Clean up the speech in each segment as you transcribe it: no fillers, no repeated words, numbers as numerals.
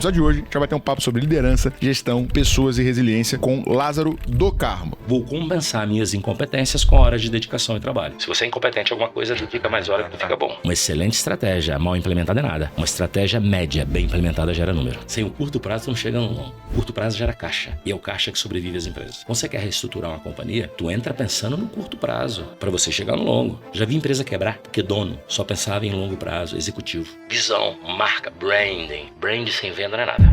episódio de hoje, a gente vai ter um papo sobre liderança, gestão, pessoas e resiliência com Lázaro do Carmo. Vou compensar minhas incompetências com horas de dedicação e trabalho. Se você é incompetente em alguma coisa, fica mais hora que fica bom. Uma excelente estratégia, mal implementada é nada. Uma estratégia média, bem implementada, gera número. Sem o curto prazo, não chega no longo. Curto prazo gera caixa. E é o caixa que sobrevive às empresas. Quando você quer reestruturar uma companhia, tu entra pensando no curto prazo, para você chegar no longo. Já vi empresa quebrar porque dono só pensava em longo prazo, executivo. Visão, marca, branding. Brand sem venda não é nada.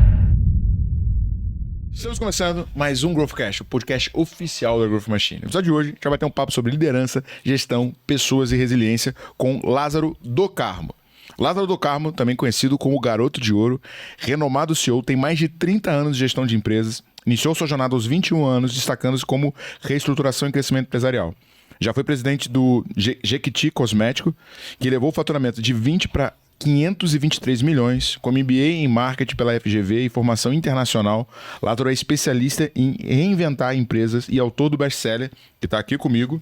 Estamos começando mais um Growthcast, o podcast oficial da Growth Machine. No episódio de hoje, a gente vai ter um papo sobre liderança, gestão, pessoas e resiliência com Lázaro do Carmo. Lázaro do Carmo, também conhecido como o Garoto de Ouro, renomado CEO, tem mais de 30 anos de gestão de empresas, iniciou sua jornada aos 21 anos, destacando-se como reestruturação e crescimento empresarial. Já foi presidente do Jequiti Cosmético, que levou o faturamento de 20 para 523 milhões, com MBA em marketing pela FGV e formação internacional. Lázaro é especialista em reinventar empresas e autor do best-seller, que está aqui comigo.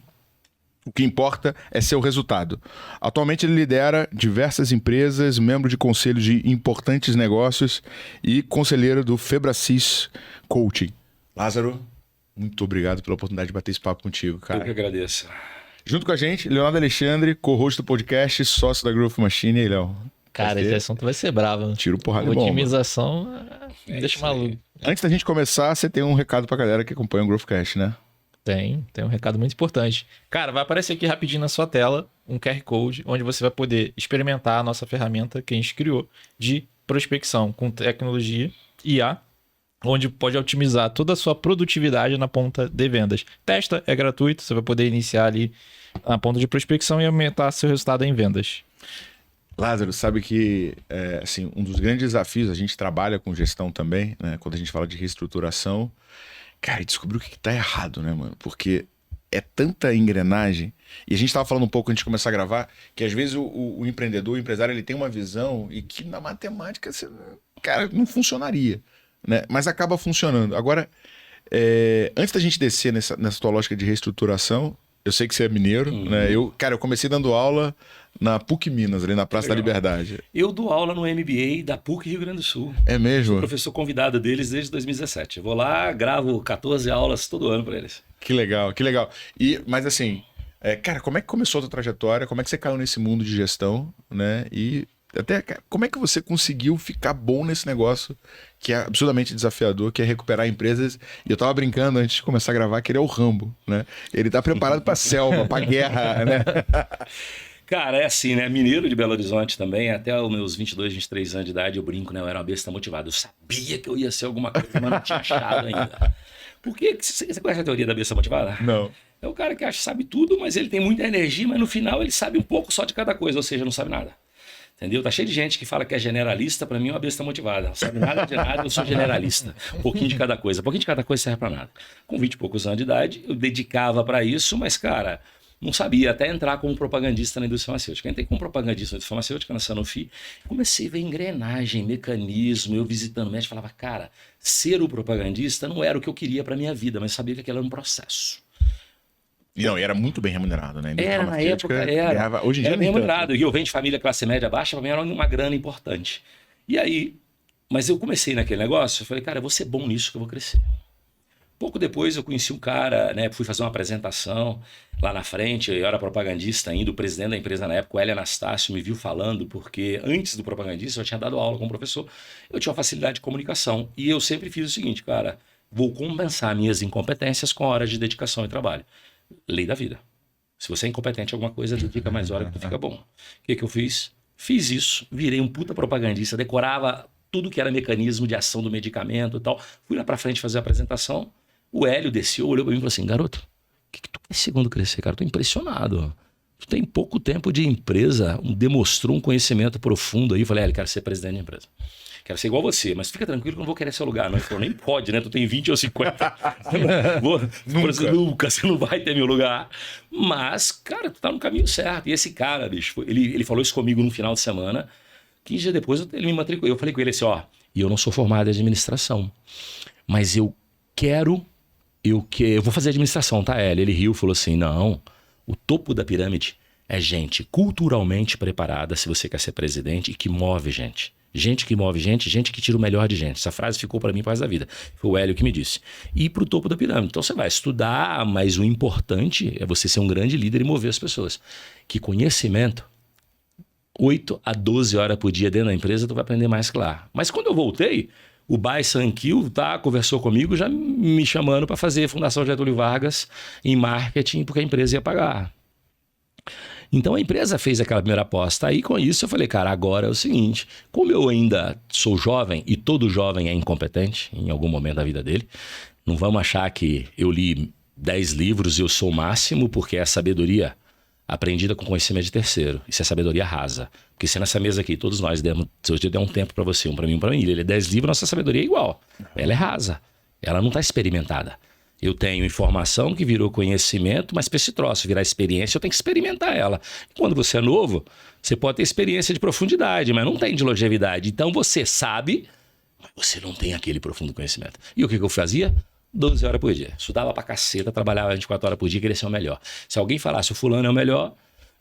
O que importa é seu resultado. Atualmente ele lidera diversas empresas, membro de conselhos de importantes negócios e conselheiro do Febracis Coaching. Lázaro, muito obrigado pela oportunidade de bater esse papo contigo, cara. Eu que agradeço. Junto com a gente, Leonardo Alexandre, co-host do podcast, sócio da Growth Machine. E aí, Léo? Cara, esse assunto vai ser bravo. Tiro porrada de bomba. Otimização deixa maluco. Antes da gente começar, você tem um recado pra galera que acompanha o Growthcast, né? Tem um recado muito importante. Cara, vai aparecer aqui rapidinho na sua tela um QR Code, onde você vai poder experimentar a nossa ferramenta que a gente criou de prospecção com tecnologia IA, onde pode otimizar toda a sua produtividade na ponta de vendas. Testa, é gratuito, você vai poder iniciar ali na ponta de prospecção e aumentar seu resultado em vendas. Lázaro, sabe que assim, um dos grandes desafios, a gente trabalha com gestão também, né? Quando a gente fala de reestruturação, cara, descobriu o que tá errado, né, mano? Porque é tanta engrenagem, e a gente tava falando um pouco antes de começar a gravar, que às vezes o empreendedor, o empresário, ele tem uma visão e que na matemática, cara, não funcionaria, né? Mas acaba funcionando. Agora, antes da gente descer nessa tua lógica de reestruturação, eu sei que você é mineiro, né? Eu comecei dando aula na PUC Minas, ali na Praça da Liberdade. Eu dou aula no MBA da PUC Rio Grande do Sul. É mesmo? Sou professor convidado deles desde 2017. Eu vou lá, gravo 14 aulas todo ano para eles. Que legal, que legal. Mas assim, cara, como é que começou a tua trajetória? Como é que você caiu nesse mundo de gestão, né? E até como é que você conseguiu ficar bom nesse negócio que é absurdamente desafiador, que é recuperar empresas? E eu tava brincando antes de começar a gravar que ele é o Rambo, né? Ele tá preparado pra selva, pra guerra, né? Cara, é assim, né? Mineiro de Belo Horizonte também, até os meus 22, 23 anos de idade, eu brinco, né? Eu era uma besta motivada. Eu sabia que eu ia ser alguma coisa, mas não tinha achado ainda. Por que? Você conhece a teoria da besta motivada? Não. É o cara que acha que sabe tudo, mas ele tem muita energia, mas no final ele sabe um pouco só de cada coisa, ou seja, não sabe nada. Entendeu? Tá cheio de gente que fala que é generalista, pra mim é uma besta motivada. Não sabe nada de nada, eu sou generalista. Um pouquinho de cada coisa. Um pouquinho de cada coisa serve pra nada. Com 20 e poucos anos de idade, eu dedicava pra isso, mas, cara, não sabia até entrar como propagandista na indústria farmacêutica. Entrei como propagandista na indústria farmacêutica, na Sanofi. Comecei a ver engrenagem, mecanismo, eu visitando médico, falava, cara, ser o propagandista não era o que eu queria pra minha vida, mas sabia que aquilo era um processo. E não, era muito bem remunerado, né? Era, na época, era. Hoje em dia era bem remunerado. E eu venho de família classe média baixa, pra mim era uma grana importante. E aí, mas eu comecei naquele negócio, eu falei, cara, eu vou ser bom nisso que eu vou crescer. Pouco depois eu conheci um cara, né? Fui fazer uma apresentação lá na frente, eu era propagandista ainda, o presidente da empresa na época, o Hélio Anastácio, me viu falando, porque antes do propagandista eu tinha dado aula como professor, eu tinha uma facilidade de comunicação. E eu sempre fiz o seguinte, cara, vou compensar minhas incompetências com horas de dedicação e trabalho. Lei da vida. Se você é incompetente em alguma coisa, fica mais hora que tu fica bom. O que eu fiz? Fiz isso, virei um puta propagandista, decorava tudo que era mecanismo de ação do medicamento e tal. Fui lá pra frente fazer a apresentação, o Hélio desceu, olhou pra mim e falou assim, garoto, o que tu quer segundo crescer, cara? Eu tô impressionado. Tu tem pouco tempo de empresa, demonstrou um conhecimento profundo aí. Eu falei, Hélio, quero ser presidente da empresa. Quero ser igual você, mas fica tranquilo que eu não vou querer seu lugar. Não, ele falou, nem pode, né? Tu tem 20 ou 50. Nunca, você não vai ter meu lugar. Mas, cara, tu tá no caminho certo. E esse cara, bicho, ele falou isso comigo no final de semana. 15 dias depois ele me matriculou. Eu falei com ele assim, ó, e eu não sou formado em administração, mas eu vou fazer administração, tá, Hélio? Ele riu e falou assim, não, o topo da pirâmide é gente culturalmente preparada, se você quer ser presidente, e que move gente. Gente que move gente, gente que tira o melhor de gente. Essa frase ficou para mim quase da vida. Foi o Hélio que me disse. E para o topo da pirâmide. Então você vai estudar, mas o importante é você ser um grande líder e mover as pessoas. Que conhecimento, 8 a 12 horas por dia dentro da empresa, tu vai aprender mais que lá. Mas quando eu voltei, o Bai Sankil conversou comigo já me chamando para fazer Fundação Getúlio Vargas em marketing, porque a empresa ia pagar. Então a empresa fez aquela primeira aposta. Aí com isso eu falei, cara, agora é o seguinte, como eu ainda sou jovem, e todo jovem é incompetente em algum momento da vida dele, não vamos achar que eu li 10 livros e eu sou o máximo, porque é a sabedoria aprendida com conhecimento de terceiro. Isso é sabedoria rasa. Porque se nessa mesa aqui, todos nós demos, se eu der um tempo para você, um para mim, ele é 10 livros, nossa sabedoria é igual. Ela é rasa. Ela não está experimentada. Eu tenho informação que virou conhecimento, mas para esse troço virar experiência, eu tenho que experimentar ela. Quando você é novo, você pode ter experiência de profundidade, mas não tem de longevidade. Então você sabe, mas você não tem aquele profundo conhecimento. E o que eu fazia? 12 horas por dia. Estudava pra caceta, trabalhava 24 horas por dia e queria ser o melhor. Se alguém falasse o fulano é o melhor,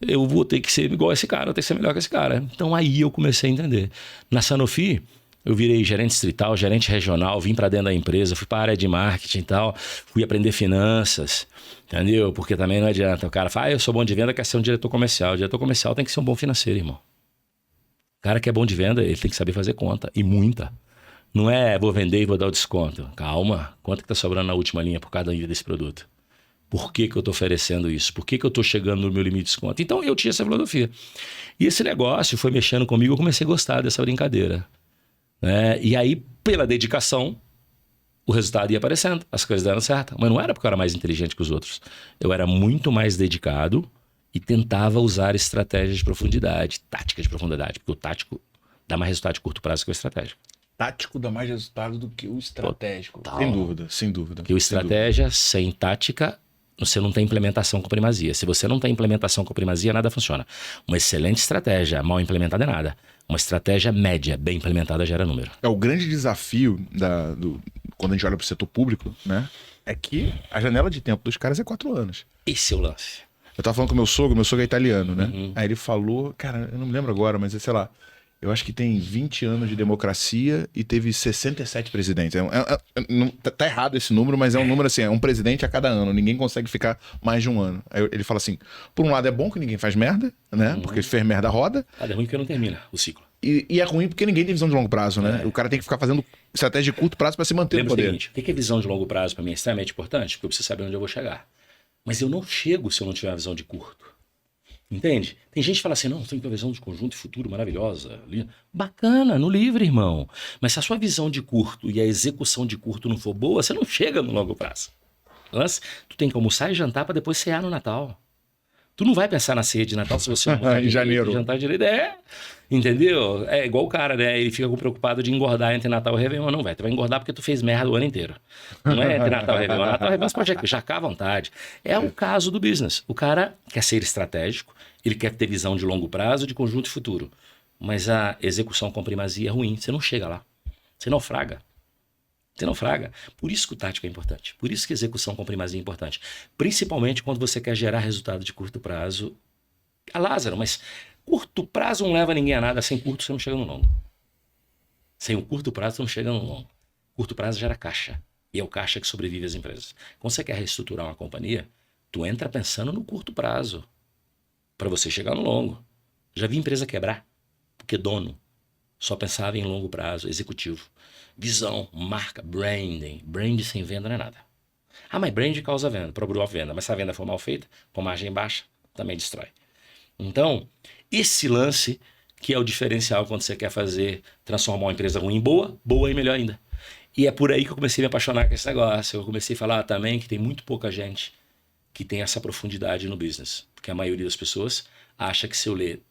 eu vou ter que ser igual a esse cara, eu tenho que ser melhor que esse cara. Então aí eu comecei a entender. Na Sanofi, eu virei gerente distrital, gerente regional, vim para dentro da empresa, fui para a área de marketing e tal, fui aprender finanças, entendeu? Porque também não adianta. O cara fala, eu sou bom de venda, quer ser um diretor comercial. O diretor comercial tem que ser um bom financeiro, irmão. O cara que é bom de venda, ele tem que saber fazer conta, e muita. Não é vou vender e vou dar o desconto. Calma, quanto que tá sobrando na última linha por cada linha desse produto? Por que eu tô oferecendo isso? Por que eu tô chegando no meu limite de desconto? Então eu tinha essa filosofia. E esse negócio foi mexendo comigo, eu comecei a gostar dessa brincadeira. E aí, pela dedicação, o resultado ia aparecendo, as coisas deram certo. Mas não era porque eu era mais inteligente que os outros. Eu era muito mais dedicado e tentava usar estratégias de profundidade, tática de profundidade, porque o tático dá mais resultado de curto prazo que o estratégico. Tático dá mais resultado do que o estratégico. Total. Sem dúvida, sem dúvida. Porque o estratégia sem tática, você não tem implementação com primazia. Se você não tem implementação com primazia, nada funciona. Uma excelente estratégia, mal implementada é nada. Uma estratégia média, bem implementada, gera número. É o grande desafio quando a gente olha para o setor público, né? É que a janela de tempo dos caras é 4 anos. Esse é o lance. Eu tava falando com meu sogro é italiano, né? Aí ele falou, cara, eu não me lembro agora, mas sei lá, eu acho que tem 20 anos de democracia e teve 67 presidentes. Tá errado esse número, mas é um número assim, é um presidente a cada ano. Ninguém consegue ficar mais de um ano. Aí ele fala assim, por um lado é bom que ninguém faz merda, né? Porque se fez merda, roda. É ruim que não termina o ciclo. E é ruim porque ninguém tem visão de longo prazo, né? O cara tem que ficar fazendo estratégia de curto prazo para se manter no poder. O seguinte, o que é visão de longo prazo para mim é extremamente importante, porque eu preciso saber onde eu vou chegar. Mas eu não chego se eu não tiver uma visão de curto. Entende? Tem gente que fala assim, não, tem uma visão de conjunto e futuro maravilhosa. Bacana, no livre, irmão. Mas se a sua visão de curto e a execução de curto não for boa, você não chega no longo prazo. Tu tem que almoçar e jantar para depois cear no Natal. Tu não vai pensar na ceia de Natal se você não em janeiro. Jantar direito. Entendeu? É igual o cara, né? Ele fica preocupado de engordar entre Natal e Réveillon. Não, velho. Tu vai engordar porque tu fez merda o ano inteiro. Não é entre Natal e Réveillon. Natal e Réveillon você pode jacar à vontade. É o caso do business. O cara quer ser estratégico, ele quer ter visão de longo prazo, de conjunto e futuro. Mas a execução com primazia é ruim. Você não chega lá. Você naufraga. Você naufraga. Por isso que o tático é importante. Por isso que a execução com primazia é importante. Principalmente quando você quer gerar resultado de curto prazo. Lázaro, mas curto prazo não leva ninguém a nada. Sem curto você não chega no longo. Sem o curto prazo você não chega no longo. Curto prazo gera caixa. E é o caixa que sobrevive às empresas. Quando você quer reestruturar uma companhia, tu entra pensando no curto prazo. Para você chegar no longo. Já vi empresa quebrar. Porque dono só pensava em longo prazo, executivo. Visão, marca, branding. Brand sem venda não é nada. Mas brand causa venda, procurou a venda. Mas se a venda for mal feita, com margem baixa, também destrói. Então, esse lance que é o diferencial quando você quer transformar uma empresa ruim em boa e melhor ainda. E é por aí que eu comecei a me apaixonar com esse negócio. Eu comecei a falar também que tem muito pouca gente que tem essa profundidade no business. Porque a maioria das pessoas acha que se eu ler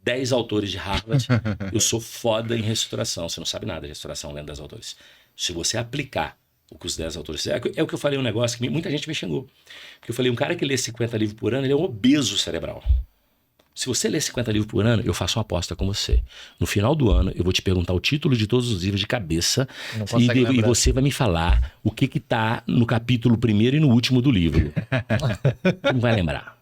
10 autores de Harvard, eu sou foda em reestruturação. Você não sabe nada de reestruturação lendo 10 autores. Se você aplicar o que os 10 autores fizeram, é o que eu falei, um negócio que muita gente me xingou. Porque eu falei, um cara que lê 50 livros por ano, ele é um obeso cerebral. Se você lê 50 livros por ano, eu faço uma aposta com você. No final do ano, eu vou te perguntar o título de todos os livros de cabeça e você vai me falar o que tá no capítulo primeiro e no último do livro. Não vai lembrar.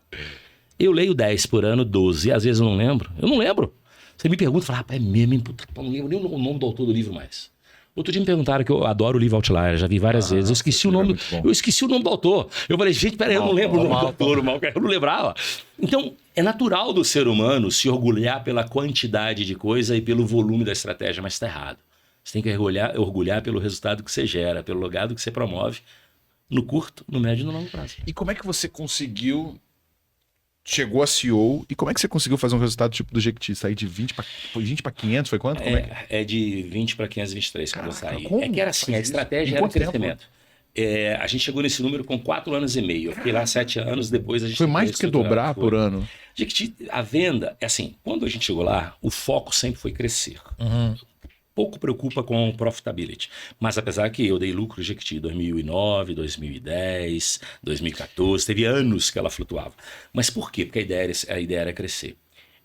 Eu leio 10 por ano, 12. Às vezes eu não lembro. Eu não lembro. Você me pergunta, fala, rapaz, é mesmo, hein? Puta, não lembro nem o nome do autor do livro mais. Outro dia me perguntaram que eu adoro o livro Outlier, já vi várias vezes. Eu esqueci o nome, do autor. Eu falei, gente, peraí, eu não lembro o nome do autor, eu não lembrava. Então, é natural do ser humano se orgulhar pela quantidade de coisa e pelo volume da estratégia, mas está errado. Você tem que orgulhar pelo resultado que você gera, pelo legado que você promove no curto, no médio e no longo prazo. E como é que você conseguiu... Chegou a CEO, e como é que você conseguiu fazer um resultado tipo do Jequiti? Sair de 20 para 500, foi quanto? Como É de 20 para 523 quando eu saí. Como É que era assim, a estratégia era crescimento. A gente chegou nesse número com 4 anos e meio. Eu fiquei lá 7 anos, depois a gente... Foi mais do que dobrar por ano? Jequiti, a venda, é assim, quando a gente chegou lá, o foco sempre foi crescer. Pouco preocupa com profitability. Mas apesar que eu dei lucro Jequiti em 2009, 2010, 2014, teve anos que ela flutuava. Mas por quê? Porque a ideia era crescer.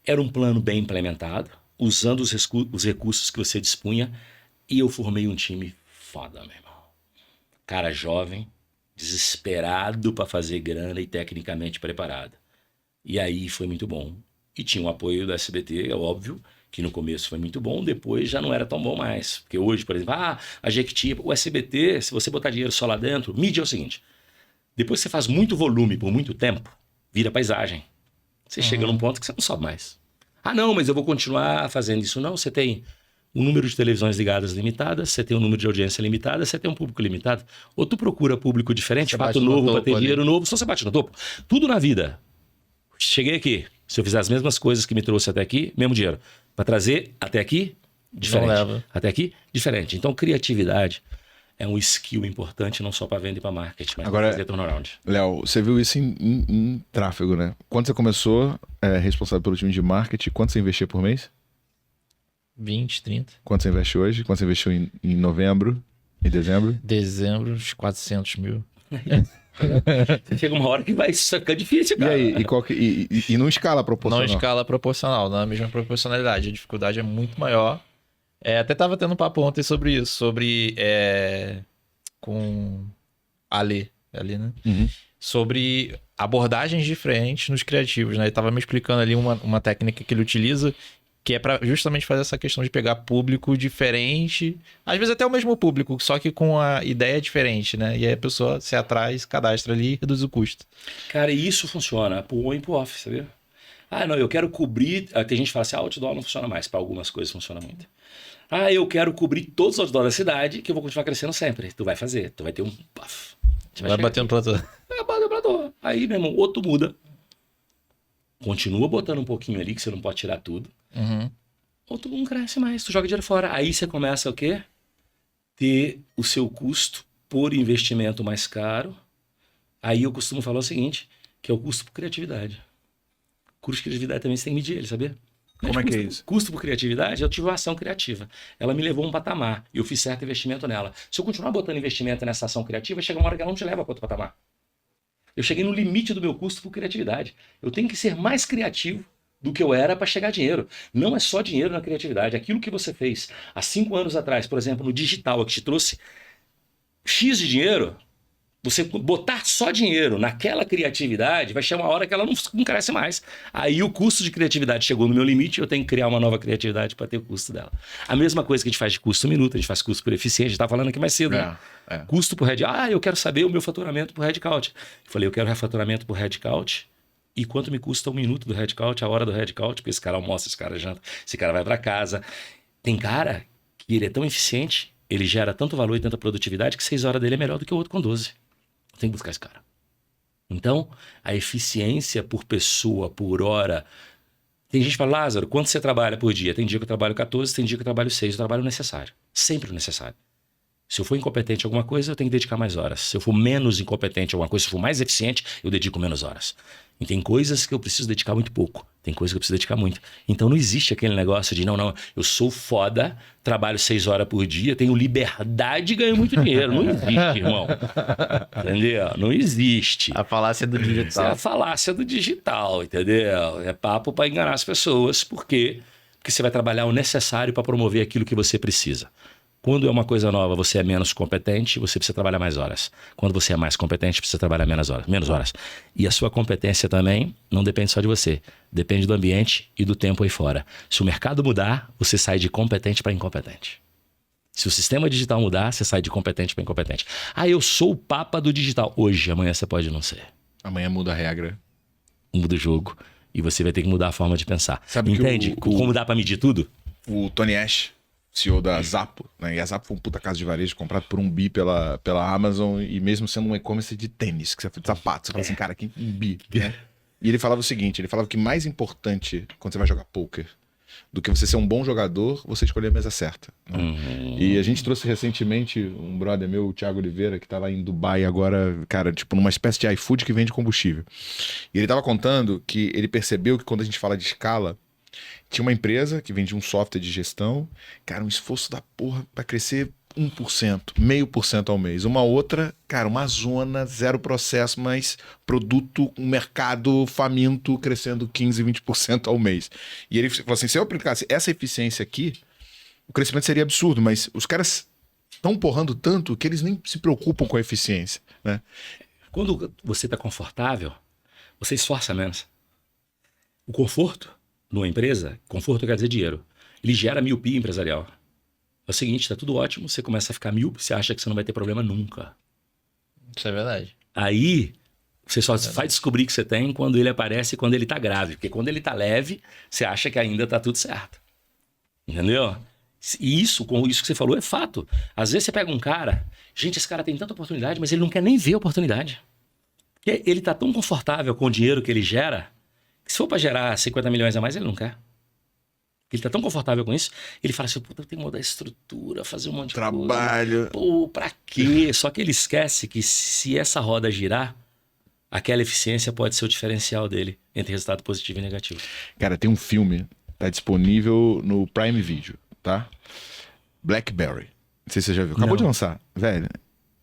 Era um plano bem implementado, usando os recursos que você dispunha, e eu formei um time foda, meu irmão. Cara jovem, desesperado para fazer grana e tecnicamente preparado. E aí foi muito bom. E tinha o apoio do SBT, é óbvio, que no começo foi muito bom, depois já não era tão bom mais. Porque hoje, por exemplo, a Jequiti, o SBT, se você botar dinheiro só lá dentro, mídia é o seguinte, depois que você faz muito volume por muito tempo, vira paisagem. Você chega num ponto que você não sobe mais. Não, mas eu vou continuar fazendo isso. Não, você tem um número de televisões ligadas limitadas, você tem um número de audiência limitada, você tem um público limitado. Ou tu procura público diferente, fato novo para ter dinheiro novo, só você bate no topo. Tudo na vida. Cheguei aqui, se eu fizer as mesmas coisas que me trouxe até aqui, mesmo dinheiro. Para trazer até aqui, diferente. Até aqui, diferente. Então, criatividade é um skill importante, não só para venda e para marketing, mas para fazer turnaround. Léo, você viu isso em tráfego, né? Quando você começou, responsável pelo time de marketing, quanto você investia por mês? 20, 30. Quanto você investe hoje? Quanto você investiu em novembro? Em dezembro? Dezembro, uns 400 mil. Chega uma hora que vai ficar difícil, cara. E aí? E não escala proporcional? Não escala proporcional, não é a mesma proporcionalidade. A dificuldade é muito maior. Até tava tendo um papo ontem sobre isso, com Ale, né? Sobre abordagens diferentes nos criativos, né? Ele tava me explicando ali uma técnica que ele utiliza, que é para justamente fazer essa questão de pegar público diferente, às vezes até o mesmo público, só que com a ideia diferente, né? E aí a pessoa se atrai, se cadastra ali e reduz o custo. Cara, e isso funciona pro on e pro off, sabia? Não, eu quero cobrir... Tem gente que fala assim, outdoor não funciona mais, para algumas coisas funciona muito. Eu quero cobrir todos os outdoors da cidade, que eu vou continuar crescendo sempre. Tu vai fazer, tu vai ter um... Vai bater no platô. Vai bater no platô. Aí, meu irmão, ou tu muda, continua botando um pouquinho ali, que você não pode tirar tudo. Ou tu não cresce mais, tu joga dinheiro fora. Aí você começa o quê? Ter o seu custo por investimento mais caro. Aí eu costumo falar o seguinte, que é o custo por criatividade. O custo de criatividade também você tem que medir ele, sabia? Como é que é isso? Custo por criatividade, eu tive uma ação criativa. Ela me levou a um patamar e eu fiz certo investimento nela. Se eu continuar botando investimento nessa ação criativa, chega uma hora que ela não te leva para outro patamar. Eu cheguei no limite do meu custo por criatividade. Eu tenho que ser mais criativo do que eu era para chegar a dinheiro. Não é só dinheiro na criatividade. Aquilo que você fez há 5 anos atrás, por exemplo, no digital, que te trouxe X de dinheiro, você botar só dinheiro naquela criatividade, vai chegar uma hora que ela não cresce mais. Aí o custo de criatividade chegou no meu limite, eu tenho que criar uma nova criatividade para ter o custo dela. A mesma coisa que a gente faz de custo minuto, a gente faz custo por eficiência, a gente estava falando aqui mais cedo, né? Custo por head. Eu quero saber o meu faturamento por headcount. Eu falei, eu quero faturamento por headcount. E quanto me custa 1 minuto do headcount, a hora do headcount, porque esse cara almoça, esse cara janta, esse cara vai para casa. Tem cara que ele é tão eficiente, ele gera tanto valor e tanta produtividade que 6 horas dele é melhor do que o outro com 12. Tem que buscar esse cara. Então, a eficiência por pessoa, por hora... Tem gente que fala, Lázaro, quanto você trabalha por dia? Tem dia que eu trabalho 14, tem dia que eu trabalho 6. Eu trabalho o necessário. Sempre o necessário. Se eu for incompetente em alguma coisa, eu tenho que dedicar mais horas. Se eu for menos incompetente em alguma coisa, se eu for mais eficiente, eu dedico menos horas. E tem coisas que eu preciso dedicar muito pouco. Tem coisas que eu preciso dedicar muito. Então não existe aquele negócio de, não, eu sou foda, trabalho 6 horas por dia, tenho liberdade e ganho muito dinheiro. Não existe, irmão. Entendeu? Não existe. A falácia do digital. É a falácia do digital, entendeu? É papo para enganar as pessoas. Por quê? Porque você vai trabalhar o necessário para promover aquilo que você precisa. Quando é uma coisa nova, você é menos competente, você precisa trabalhar mais horas. Quando você é mais competente, precisa trabalhar menos horas. E a sua competência também não depende só de você. Depende do ambiente e do tempo aí fora. Se o mercado mudar, você sai de competente para incompetente. Se o sistema digital mudar, você sai de competente para incompetente. Ah, eu sou o papa do digital. Hoje, amanhã você pode não ser. Amanhã muda a regra. Muda o jogo. E você vai ter que mudar a forma de pensar. Sabe Entende? Como dá para medir tudo? O Tony Ash, CEO da Zapo, né? E a Zapo foi um puta casa de varejo comprado por 1 bi pela Amazon, e mesmo sendo um e-commerce de tênis, que você faz de sapato, você fala assim, cara, que 1 bi, né? E ele falava o seguinte, ele falava que mais importante quando você vai jogar poker do que você ser um bom jogador, você escolher a mesa certa. Né? E a gente trouxe recentemente um brother meu, o Thiago Oliveira, que tá lá em Dubai agora, cara, tipo numa espécie de iFood que vende combustível. E ele tava contando que ele percebeu que quando a gente fala de escala, tinha uma empresa que vendia um software de gestão, cara, um esforço da porra pra crescer 1%, 0,5% ao mês. Uma outra, cara, uma zona, zero processo, mas produto, um mercado faminto crescendo 15%, 20% ao mês. E ele falou assim, se eu aplicasse essa eficiência aqui, o crescimento seria absurdo, mas os caras estão porrando tanto que eles nem se preocupam com a eficiência, né? Quando você está confortável, você esforça menos. O conforto numa empresa, conforto quer dizer dinheiro, ele gera miopia empresarial. É o seguinte, está tudo ótimo, você começa a ficar míope, você acha que você não vai ter problema nunca. Isso é verdade. Aí, você só vai descobrir que você tem quando ele aparece e quando ele tá grave. Porque quando ele tá leve, você acha que ainda tá tudo certo. Entendeu? E isso, com isso que você falou, é fato. Às vezes você pega um cara, gente, esse cara tem tanta oportunidade, mas ele não quer nem ver a oportunidade. Porque ele tá tão confortável com o dinheiro que ele gera, que se for para gerar 50 milhões a mais, ele não quer. Ele tá tão confortável com isso, ele fala assim, puta, eu tenho que mudar a estrutura, fazer um monte de trabalho. Coisa. Pô, pra quê? Só que ele esquece que se essa roda girar, aquela eficiência pode ser o diferencial dele entre resultado positivo e negativo. Cara, tem um filme, tá disponível no Prime Video, tá? Blackberry. Não sei se você já viu. Acabou de lançar, velho.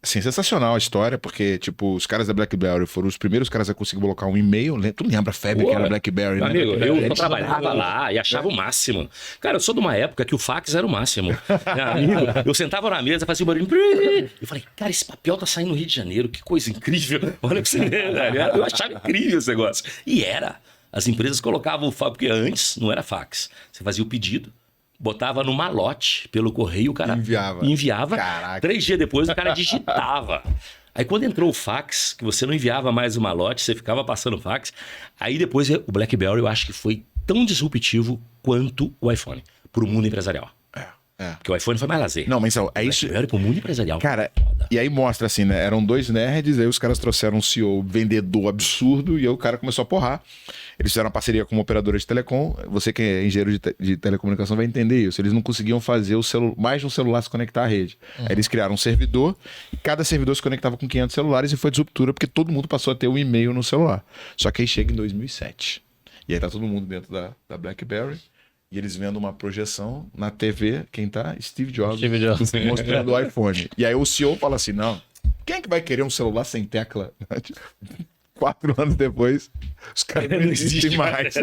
Assim, sensacional a história, porque, tipo, os caras da BlackBerry foram os primeiros caras a conseguir colocar um e-mail. Tu lembra a febre que era a BlackBerry, né? Amigo, eu trabalhava lá e achava o máximo. Cara, eu sou de uma época que o fax era o máximo. Amigo, eu sentava na mesa, fazia um barulho. Eu falei, cara, esse papel tá saindo no Rio de Janeiro, que coisa incrível. Olha pra você ver, velho. Eu achava incrível esse negócio. E era. As empresas colocavam o fax, porque antes não era fax. Você fazia o pedido, botava no malote pelo correio, o cara enviava. Caraca. 3 dias depois o cara digitava. Aí quando entrou o fax, que você não enviava mais o malote, você ficava passando fax. Aí depois o BlackBerry eu acho que foi tão disruptivo quanto o iPhone pro mundo empresarial. Porque o iPhone foi mais lazer. Não, mas é isso. BlackBerry pro mundo empresarial. Cara, e aí mostra assim, né? Eram 2 nerds, aí os caras trouxeram um CEO vendedor absurdo e aí o cara começou a porrar. Eles fizeram uma parceria com uma operadora de telecom. Você que é engenheiro de telecomunicação vai entender isso. Eles não conseguiam fazer mais de um celular se conectar à rede. Aí eles criaram um servidor e cada servidor se conectava com 500 celulares e foi disruptura porque todo mundo passou a ter um e-mail no celular. Só que aí chega em 2007. E aí tá todo mundo dentro da BlackBerry. E eles vendo uma projeção na TV, quem tá? Steve Jobs. Mostrando o iPhone. E aí o CEO fala assim, não, quem é que vai querer um celular sem tecla? 4 anos depois, os caras não existem mais.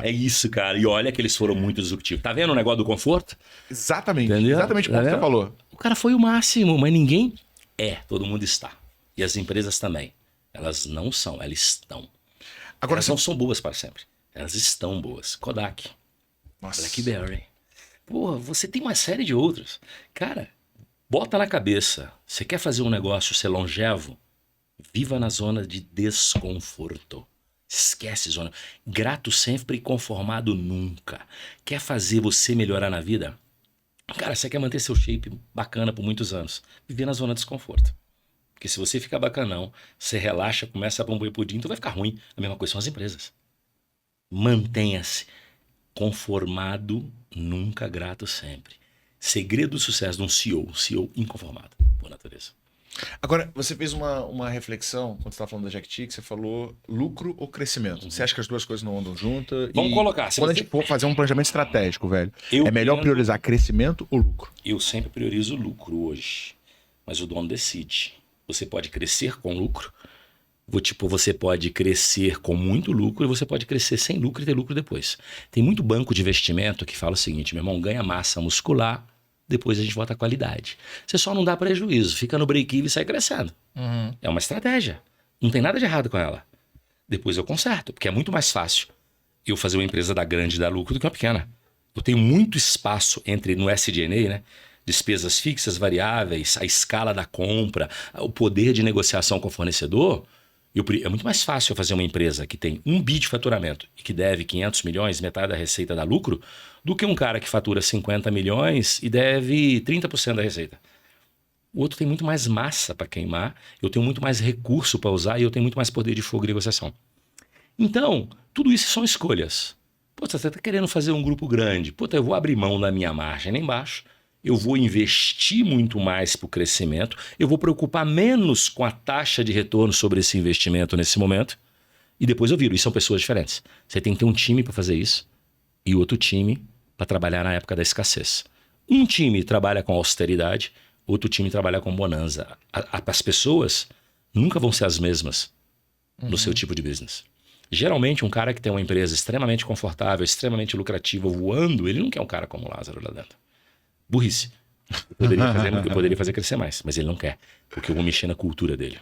É isso, cara. E olha que eles foram muito disruptivos. Tá vendo o negócio do conforto? Exatamente. Entendeu? Exatamente como você falou. O cara foi o máximo, mas ninguém é. Todo mundo está. E as empresas também. Elas não são, elas estão. Agora, elas não são boas para sempre. Elas estão boas. Kodak. Nossa. BlackBerry. Porra, você tem uma série de outros. Cara, bota na cabeça. Você quer fazer um negócio ser longevo? Viva na zona de desconforto. Esquece zona. Grato sempre e conformado nunca. Quer fazer você melhorar na vida? Cara, você quer manter seu shape bacana por muitos anos. Viver na zona de desconforto. Porque se você ficar bacanão, você relaxa, começa a bombar pudim, então vai ficar ruim. A mesma coisa são as empresas. Mantenha-se. Conformado, nunca, grato sempre. Segredo do sucesso de um CEO inconformado, por natureza. Agora, você fez uma reflexão, quando você estava falando da Jack T, que você falou lucro ou crescimento. Você acha que as duas coisas não andam juntas? Vamos colocar. Quando a gente for fazer um planejamento estratégico, velho, é melhor priorizar crescimento ou lucro? Eu sempre priorizo o lucro hoje, mas o dono decide. Você pode crescer com lucro, você pode crescer com muito lucro e você pode crescer sem lucro e ter lucro depois. Tem muito banco de investimento que fala o seguinte, meu irmão, ganha massa muscular depois a gente volta à qualidade. Você só não dá prejuízo, fica no break-even e sai crescendo. É uma estratégia. Não tem nada de errado com ela. Depois eu conserto, porque é muito mais fácil eu fazer uma empresa da grande dar lucro do que uma pequena. Eu tenho muito espaço no SG&A, né? Despesas fixas, variáveis, a escala da compra, o poder de negociação com o fornecedor. É muito mais fácil eu fazer uma empresa que tem 1 bi de faturamento e que deve 500 milhões, metade da receita dá lucro, do que um cara que fatura 50 milhões e deve 30% da receita. O outro tem muito mais massa para queimar, eu tenho muito mais recurso para usar e eu tenho muito mais poder de fogo e negociação. Então, tudo isso são escolhas. Pô, você está querendo fazer um grupo grande. Pô, eu vou abrir mão da minha margem lá embaixo. Eu vou investir muito mais para o crescimento. Eu vou preocupar menos com a taxa de retorno sobre esse investimento nesse momento. E depois eu viro. E são pessoas diferentes. Você tem que ter um time para fazer isso e outro time para trabalhar na época da escassez. Um time trabalha com austeridade, outro time trabalha com bonança. As pessoas nunca vão ser as mesmas no seu tipo de business. Geralmente, um cara que tem uma empresa extremamente confortável, extremamente lucrativa, voando, ele não quer um cara como o Lázaro lá dentro. Burrice. Eu poderia fazer crescer mais, mas ele não quer, porque eu vou mexer na cultura dele.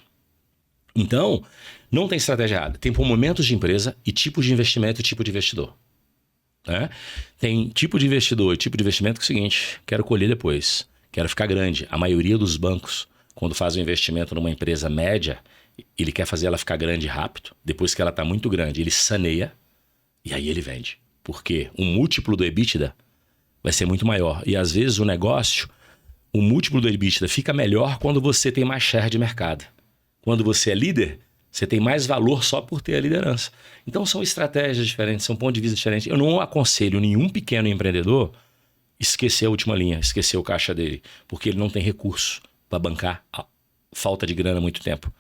Então, não tem estratégia errada. Tem momentos de empresa e tipos de investimento e tipo de investidor. Né? Tem tipo de investidor e tipo de investimento que é o seguinte, quero colher depois, quero ficar grande. A maioria dos bancos, quando faz um investimento numa empresa média, ele quer fazer ela ficar grande rápido. Depois que ela está muito grande, ele saneia e aí ele vende. Porque o múltiplo do EBITDA vai ser muito maior. E às vezes o negócio, o múltiplo do EBITDA fica melhor quando você tem mais share de mercado. Quando você é líder, você tem mais valor só por ter a liderança. Então são estratégias diferentes, são pontos de vista diferentes. Eu não aconselho nenhum pequeno empreendedor esquecer a última linha, esquecer o caixa dele, porque ele não tem recurso para bancar a falta de grana há muito tempo.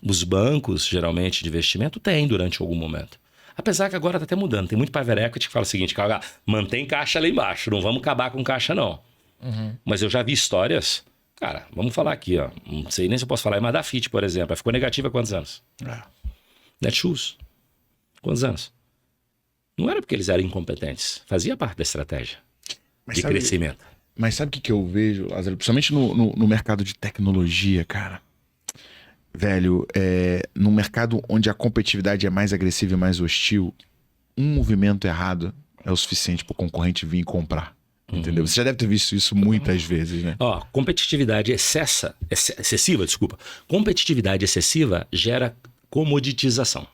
Os bancos, geralmente, de investimento, têm durante algum momento. Apesar que agora está até mudando. Tem muito private equity que fala o seguinte, cara, mantém caixa lá embaixo, não vamos acabar com caixa não. Mas eu já vi histórias, cara, vamos falar aqui, ó. Não sei nem se eu posso falar, mas da Fit, por exemplo, ela ficou negativa há quantos anos? Netshoes, quantos anos? Não era porque eles eram incompetentes, fazia parte da estratégia de crescimento. Mas sabe o que eu vejo, Lázaro? Principalmente no mercado de tecnologia, cara. Velho, num mercado onde a competitividade é mais agressiva e mais hostil, um movimento errado é o suficiente para o concorrente vir comprar. Entendeu? Você já deve ter visto isso muitas vezes, né? Ó, competitividade excessiva, desculpa. Competitividade excessiva gera comoditização.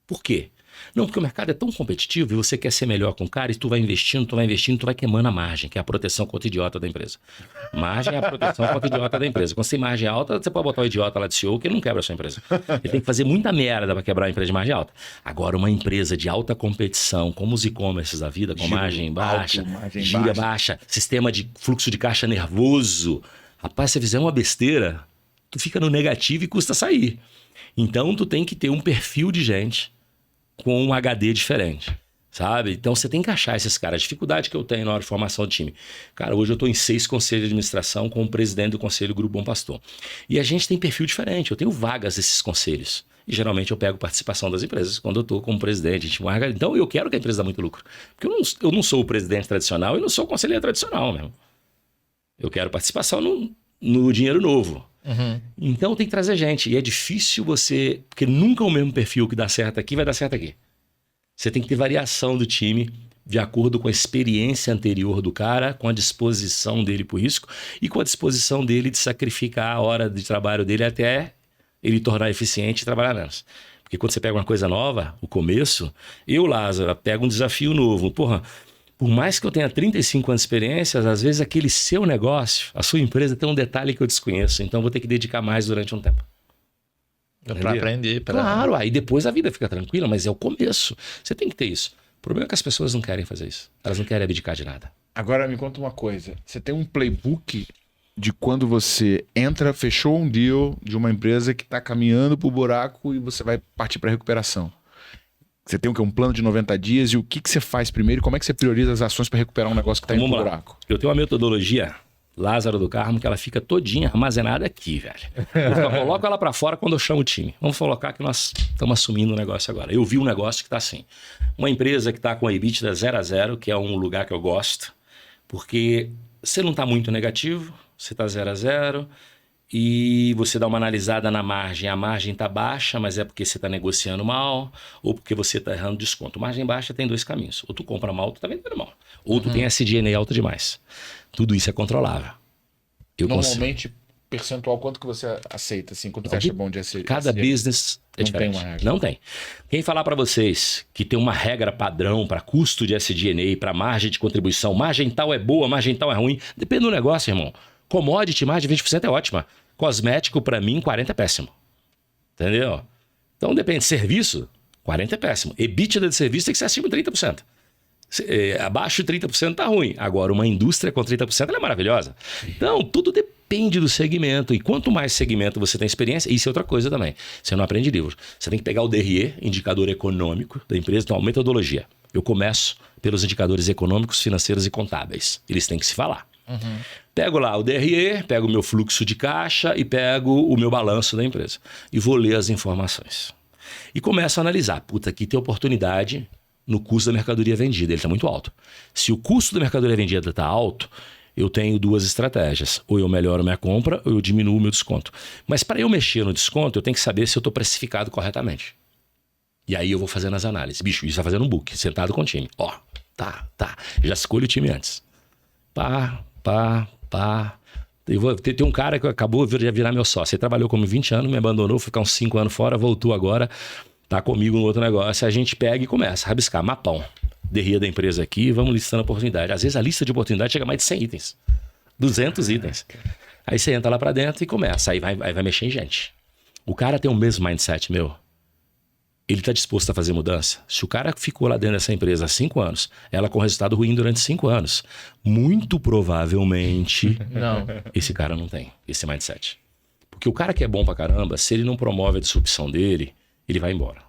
Por quê? Não, porque o mercado é tão competitivo e você quer ser melhor com o cara e tu vai investindo, tu vai queimando a margem, que é a proteção contra o idiota da empresa. Margem é a proteção contra o idiota da empresa. Quando você tem margem alta, você pode botar o idiota lá de CEO que ele não quebra a sua empresa. Ele tem que fazer muita merda para quebrar a empresa de margem alta. Agora, uma empresa de alta competição, como os e-commerces da vida, com margem baixa, gira baixa, sistema de fluxo de caixa nervoso. Rapaz, se você fizer uma besteira, tu fica no negativo e custa sair. Então, tu tem que ter um perfil de gente com um HD diferente, sabe? Então você tem que achar esses caras. A dificuldade que eu tenho na hora de formação do time. Cara, hoje eu estou em 6 conselhos de administração com o presidente do conselho do Grupo Bom Pastor. E a gente tem perfil diferente. Eu tenho vagas nesses conselhos. E geralmente eu pego participação das empresas quando eu estou como presidente. A gente marca. Então eu quero que a empresa dê muito lucro. Porque eu não sou o presidente tradicional e não sou o conselheiro tradicional mesmo. Eu quero participação no dinheiro novo. Então tem que trazer gente. E é difícil você... Porque nunca o mesmo perfil que dá certo aqui vai dar certo aqui. Você tem que ter variação do time de acordo com a experiência anterior do cara, com a disposição dele para o risco e com a disposição dele de sacrificar a hora de trabalho dele até ele tornar eficiente e trabalhar menos. Porque quando você pega uma coisa nova, o começo... Eu, Lázaro, pego um desafio novo. Porra... Por mais que eu tenha 35 anos de experiência, às vezes aquele seu negócio, a sua empresa tem um detalhe que eu desconheço. Então eu vou ter que dedicar mais durante um tempo. Para aprender. Claro, aí depois a vida fica tranquila, mas é o começo. Você tem que ter isso. O problema é que as pessoas não querem fazer isso. Elas não querem abdicar de nada. Agora me conta uma coisa. Você tem um playbook de quando você entra, fechou um deal de uma empresa que está caminhando para o buraco e você vai partir para a recuperação. Você tem um plano de 90 dias e o que você faz primeiro e como é que você prioriza as ações para recuperar um negócio que está indo pro buraco? Eu tenho uma metodologia, Lázaro do Carmo, que ela fica todinha armazenada aqui, velho. Eu coloco ela para fora quando eu chamo o time. Vamos colocar que nós estamos assumindo o negócio agora. Eu vi um negócio que está assim. Uma empresa que está com a EBITDA 0 a 0, que é um lugar que eu gosto, porque você não está muito negativo, você está 0 a 0 e você dá uma analisada na margem. A margem está baixa, mas é porque você está negociando mal ou porque você está errando desconto. Margem baixa tem 2 caminhos. Ou tu compra mal ou tu está vendendo mal. Ou tu tem SG&A alta demais. Tudo isso é controlável. Normalmente, percentual, quanto que você aceita? Assim, quanto você acha bom de SG&A? Cada business é diferente. Tem uma regra. Não tem. Quem falar para vocês que tem uma regra padrão para custo de SG&A, para margem de contribuição, margem tal é boa, margem tal é ruim, depende do negócio, irmão. Commodity, margem de 20% é ótima. Cosmético, para mim, 40% é péssimo. Entendeu? Então, depende. Serviço, 40% é péssimo. EBITDA de serviço tem que ser acima de 30%. Abaixo de 30% tá ruim. Agora, uma indústria com 30% ela é maravilhosa. Então, tudo depende do segmento. E quanto mais segmento você tem experiência, isso é outra coisa também. Você não aprende livro. Você tem que pegar o DRE, indicador econômico da empresa, então, a metodologia. Eu começo pelos indicadores econômicos, financeiros e contábeis. Eles têm que se falar. Pego lá o DRE, pego o meu fluxo de caixa e pego o meu balanço da empresa. E vou ler as informações. E começo a analisar. Puta, aqui tem oportunidade no custo da mercadoria vendida. Ele está muito alto. Se o custo da mercadoria vendida está alto, eu tenho 2 estratégias. Ou eu melhoro minha compra ou eu diminuo o meu desconto. Mas para eu mexer no desconto, eu tenho que saber se eu estou precificado corretamente. E aí eu vou fazendo as análises. Bicho, isso vai fazendo um book, sentado com o time. Ó, tá. Já escolho o time antes. Pá. Tem um cara que acabou de virar meu sócio. Ele trabalhou comigo 20 anos, me abandonou, ficar uns 5 anos fora, voltou agora, tá comigo no outro negócio. A gente pega e começa a rabiscar, mapão. DRE da empresa aqui, vamos listando a oportunidade. Às vezes a lista de oportunidade chega a mais de 100 itens. 200 itens. Aí você entra lá pra dentro e começa. Aí vai mexer em gente. O cara tem o mesmo mindset meu. Ele está disposto a fazer mudança? Se o cara ficou lá dentro dessa empresa há 5 anos, ela com resultado ruim durante 5 anos, muito provavelmente esse cara não tem esse mindset. Porque o cara que é bom pra caramba, se ele não promove a disrupção dele, ele vai embora.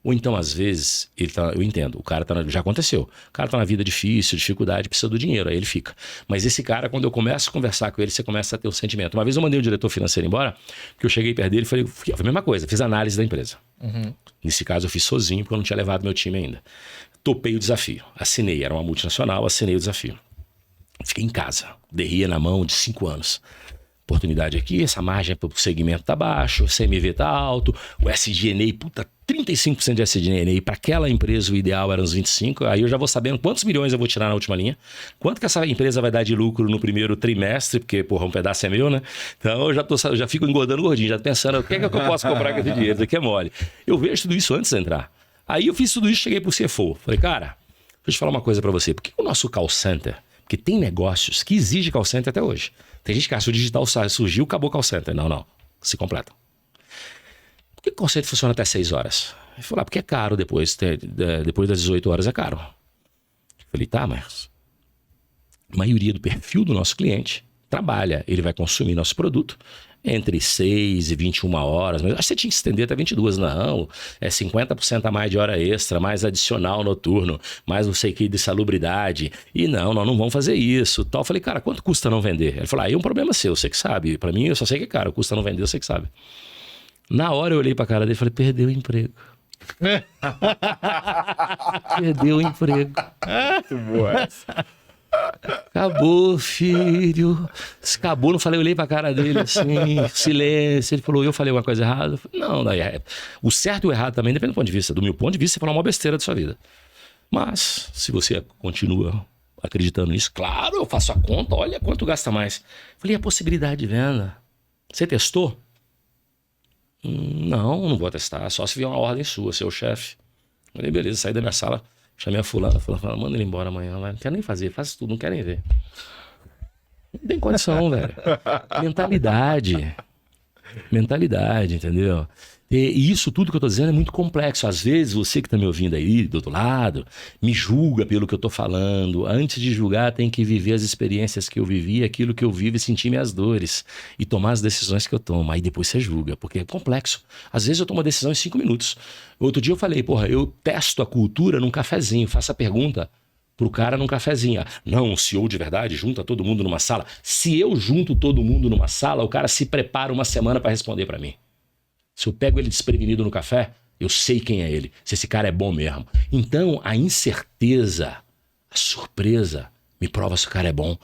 Ou então, às vezes, eu entendo, o cara já aconteceu. O cara tá na vida difícil, dificuldade, precisa do dinheiro, aí ele fica. Mas esse cara, quando eu começo a conversar com ele, você começa a ter o sentimento. Uma vez eu mandei o diretor financeiro embora, porque eu cheguei perto dele e falei, foi a mesma coisa, fiz análise da empresa. Nesse caso, eu fiz sozinho, porque eu não tinha levado meu time ainda. Topei o desafio, assinei, era uma multinacional, assinei o desafio. Fiquei em casa, DRE na mão de 5 anos. Oportunidade aqui, essa margem pro segmento tá baixo, o CMV tá alto, o SG&A, puta, 35% de SG&A, para aquela empresa o ideal era uns 25%, aí eu já vou sabendo quantos milhões eu vou tirar na última linha, quanto que essa empresa vai dar de lucro no primeiro trimestre, porque, porra, um pedaço é meu, né? Então eu já fico engordando gordinho, já pensando, o que é que eu posso comprar com esse dinheiro? Isso aqui é mole. Eu vejo tudo isso antes de entrar. Aí eu fiz tudo isso, cheguei pro CFO, falei, cara, deixa eu te falar uma coisa para você, por que o nosso call center, porque tem negócios que exigem call center até hoje. Tem gente que acha que o digital surgiu, acabou o call center. Não, se completam. Por que o call center funciona até 6 horas? Ele falou, porque é caro depois das 18 horas é caro. Eu falei, tá, mas a maioria do perfil do nosso cliente trabalha, ele vai consumir nosso produto entre 6 e 21 horas, mas acho que você tinha que estender até 22, não, é 50% a mais de hora extra, mais adicional noturno, mais não sei o que de salubridade, e não vamos fazer isso, tal. Eu falei, cara, quanto custa não vender? Ele falou, aí é um problema seu, você que sabe, pra mim eu só sei que é caro, custa não vender, você que sabe. Na hora eu olhei pra cara dele e falei, perdeu o emprego. Perdeu o emprego. Muito boa essa. Acabou, filho. Acabou, não falei, eu olhei pra cara dele assim, silêncio. Ele falou, eu falei uma coisa errada? Eu falei, não, daí o certo e o errado também depende do ponto de vista. Do meu ponto de vista, você falou uma besteira da sua vida. Mas, se você continua acreditando nisso, claro, eu faço a conta, olha quanto gasta mais. Eu falei, a possibilidade de venda? Você testou? Não vou testar, só se vier uma ordem sua, seu chefe. Eu falei, beleza, saí da minha sala. Chamei a fulana, manda ele embora amanhã. Não quero nem fazer, faço tudo, não quero nem ver. Não tem condição, velho. Mentalidade, entendeu? E isso tudo que eu tô dizendo é muito complexo. Às vezes você que tá me ouvindo aí do outro lado, me julga pelo que eu tô falando. Antes de julgar, tem que viver as experiências que eu vivi, aquilo que eu vivo e sentir minhas dores. E tomar as decisões que eu tomo. Aí depois você julga, porque é complexo. Às vezes eu tomo uma decisão em 5 minutos. Outro dia eu falei, eu testo a cultura num cafezinho. Faço a pergunta pro cara num cafezinho. Não, um CEO de verdade junta todo mundo numa sala. Se eu junto todo mundo numa sala, o cara se prepara uma semana para responder para mim. Se eu pego ele desprevenido no café, eu sei quem é ele, se esse cara é bom mesmo. Então, a incerteza, a surpresa, Me prova se o cara é bom.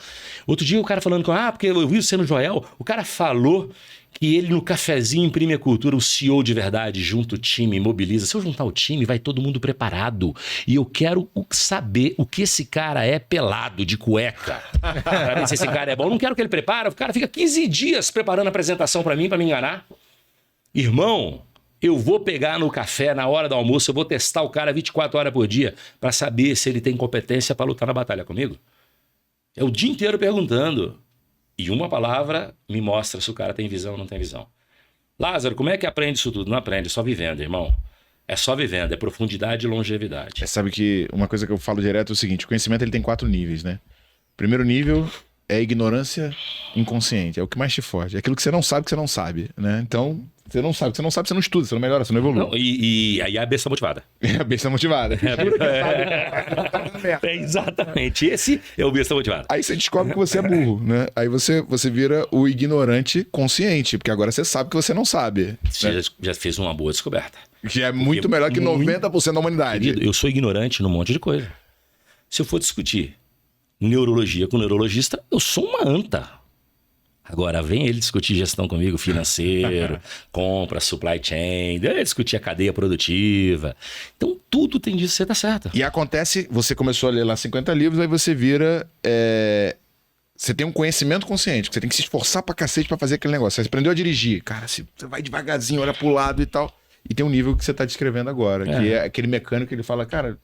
Outro dia o cara falando porque eu vi você no Joel, o cara falou que ele no cafezinho imprime a cultura, o CEO de verdade, junta o time, mobiliza. Se eu juntar o time, vai todo mundo preparado. E eu quero saber o que esse cara é pelado, de cueca. Pra ver se esse cara é bom. Eu não quero que ele prepare, o cara fica 15 dias preparando a apresentação pra mim, pra me enganar. Irmão, eu vou pegar no café, na hora do almoço, eu vou testar o cara 24 horas por dia pra saber se ele tem competência pra lutar na batalha comigo. É o dia inteiro perguntando. E uma palavra me mostra se o cara tem visão ou não tem visão. Lázaro, como é que aprende isso tudo? Não aprende, é só vivendo, irmão. É só vivendo, é profundidade e longevidade. Sabe que uma coisa que eu falo direto é o seguinte, o conhecimento ele tem 4 níveis, né? Primeiro nível é a ignorância inconsciente, é o que mais te fode. É aquilo que você não sabe que você não sabe, né? Então, você não sabe, você não estuda, você não melhora, você não evolui. Não, e aí é a besta motivada. É a besta motivada. Exatamente, esse é o besta motivado. Aí você descobre que você é burro, né? Aí você vira o ignorante consciente, porque agora você sabe que você não sabe. Você Né? já fez uma boa descoberta. Que é muito melhor que 90% da humanidade. Querido, eu sou ignorante num monte de coisa. Se eu for discutir neurologia com neurologista, eu sou uma anta. Agora, vem ele discutir gestão comigo, financeiro, compra, supply chain, discutir a cadeia produtiva. Então, tudo tem disso, você tá certo. E acontece, você começou a ler lá 50 livros, aí você vira... Você tem um conhecimento consciente, que você tem que se esforçar pra cacete pra fazer aquele negócio. Você aprendeu a dirigir. Cara, você vai devagarzinho, olha pro lado e tal. E tem um nível que você tá descrevendo agora, que é aquele mecânico que ele fala, cara,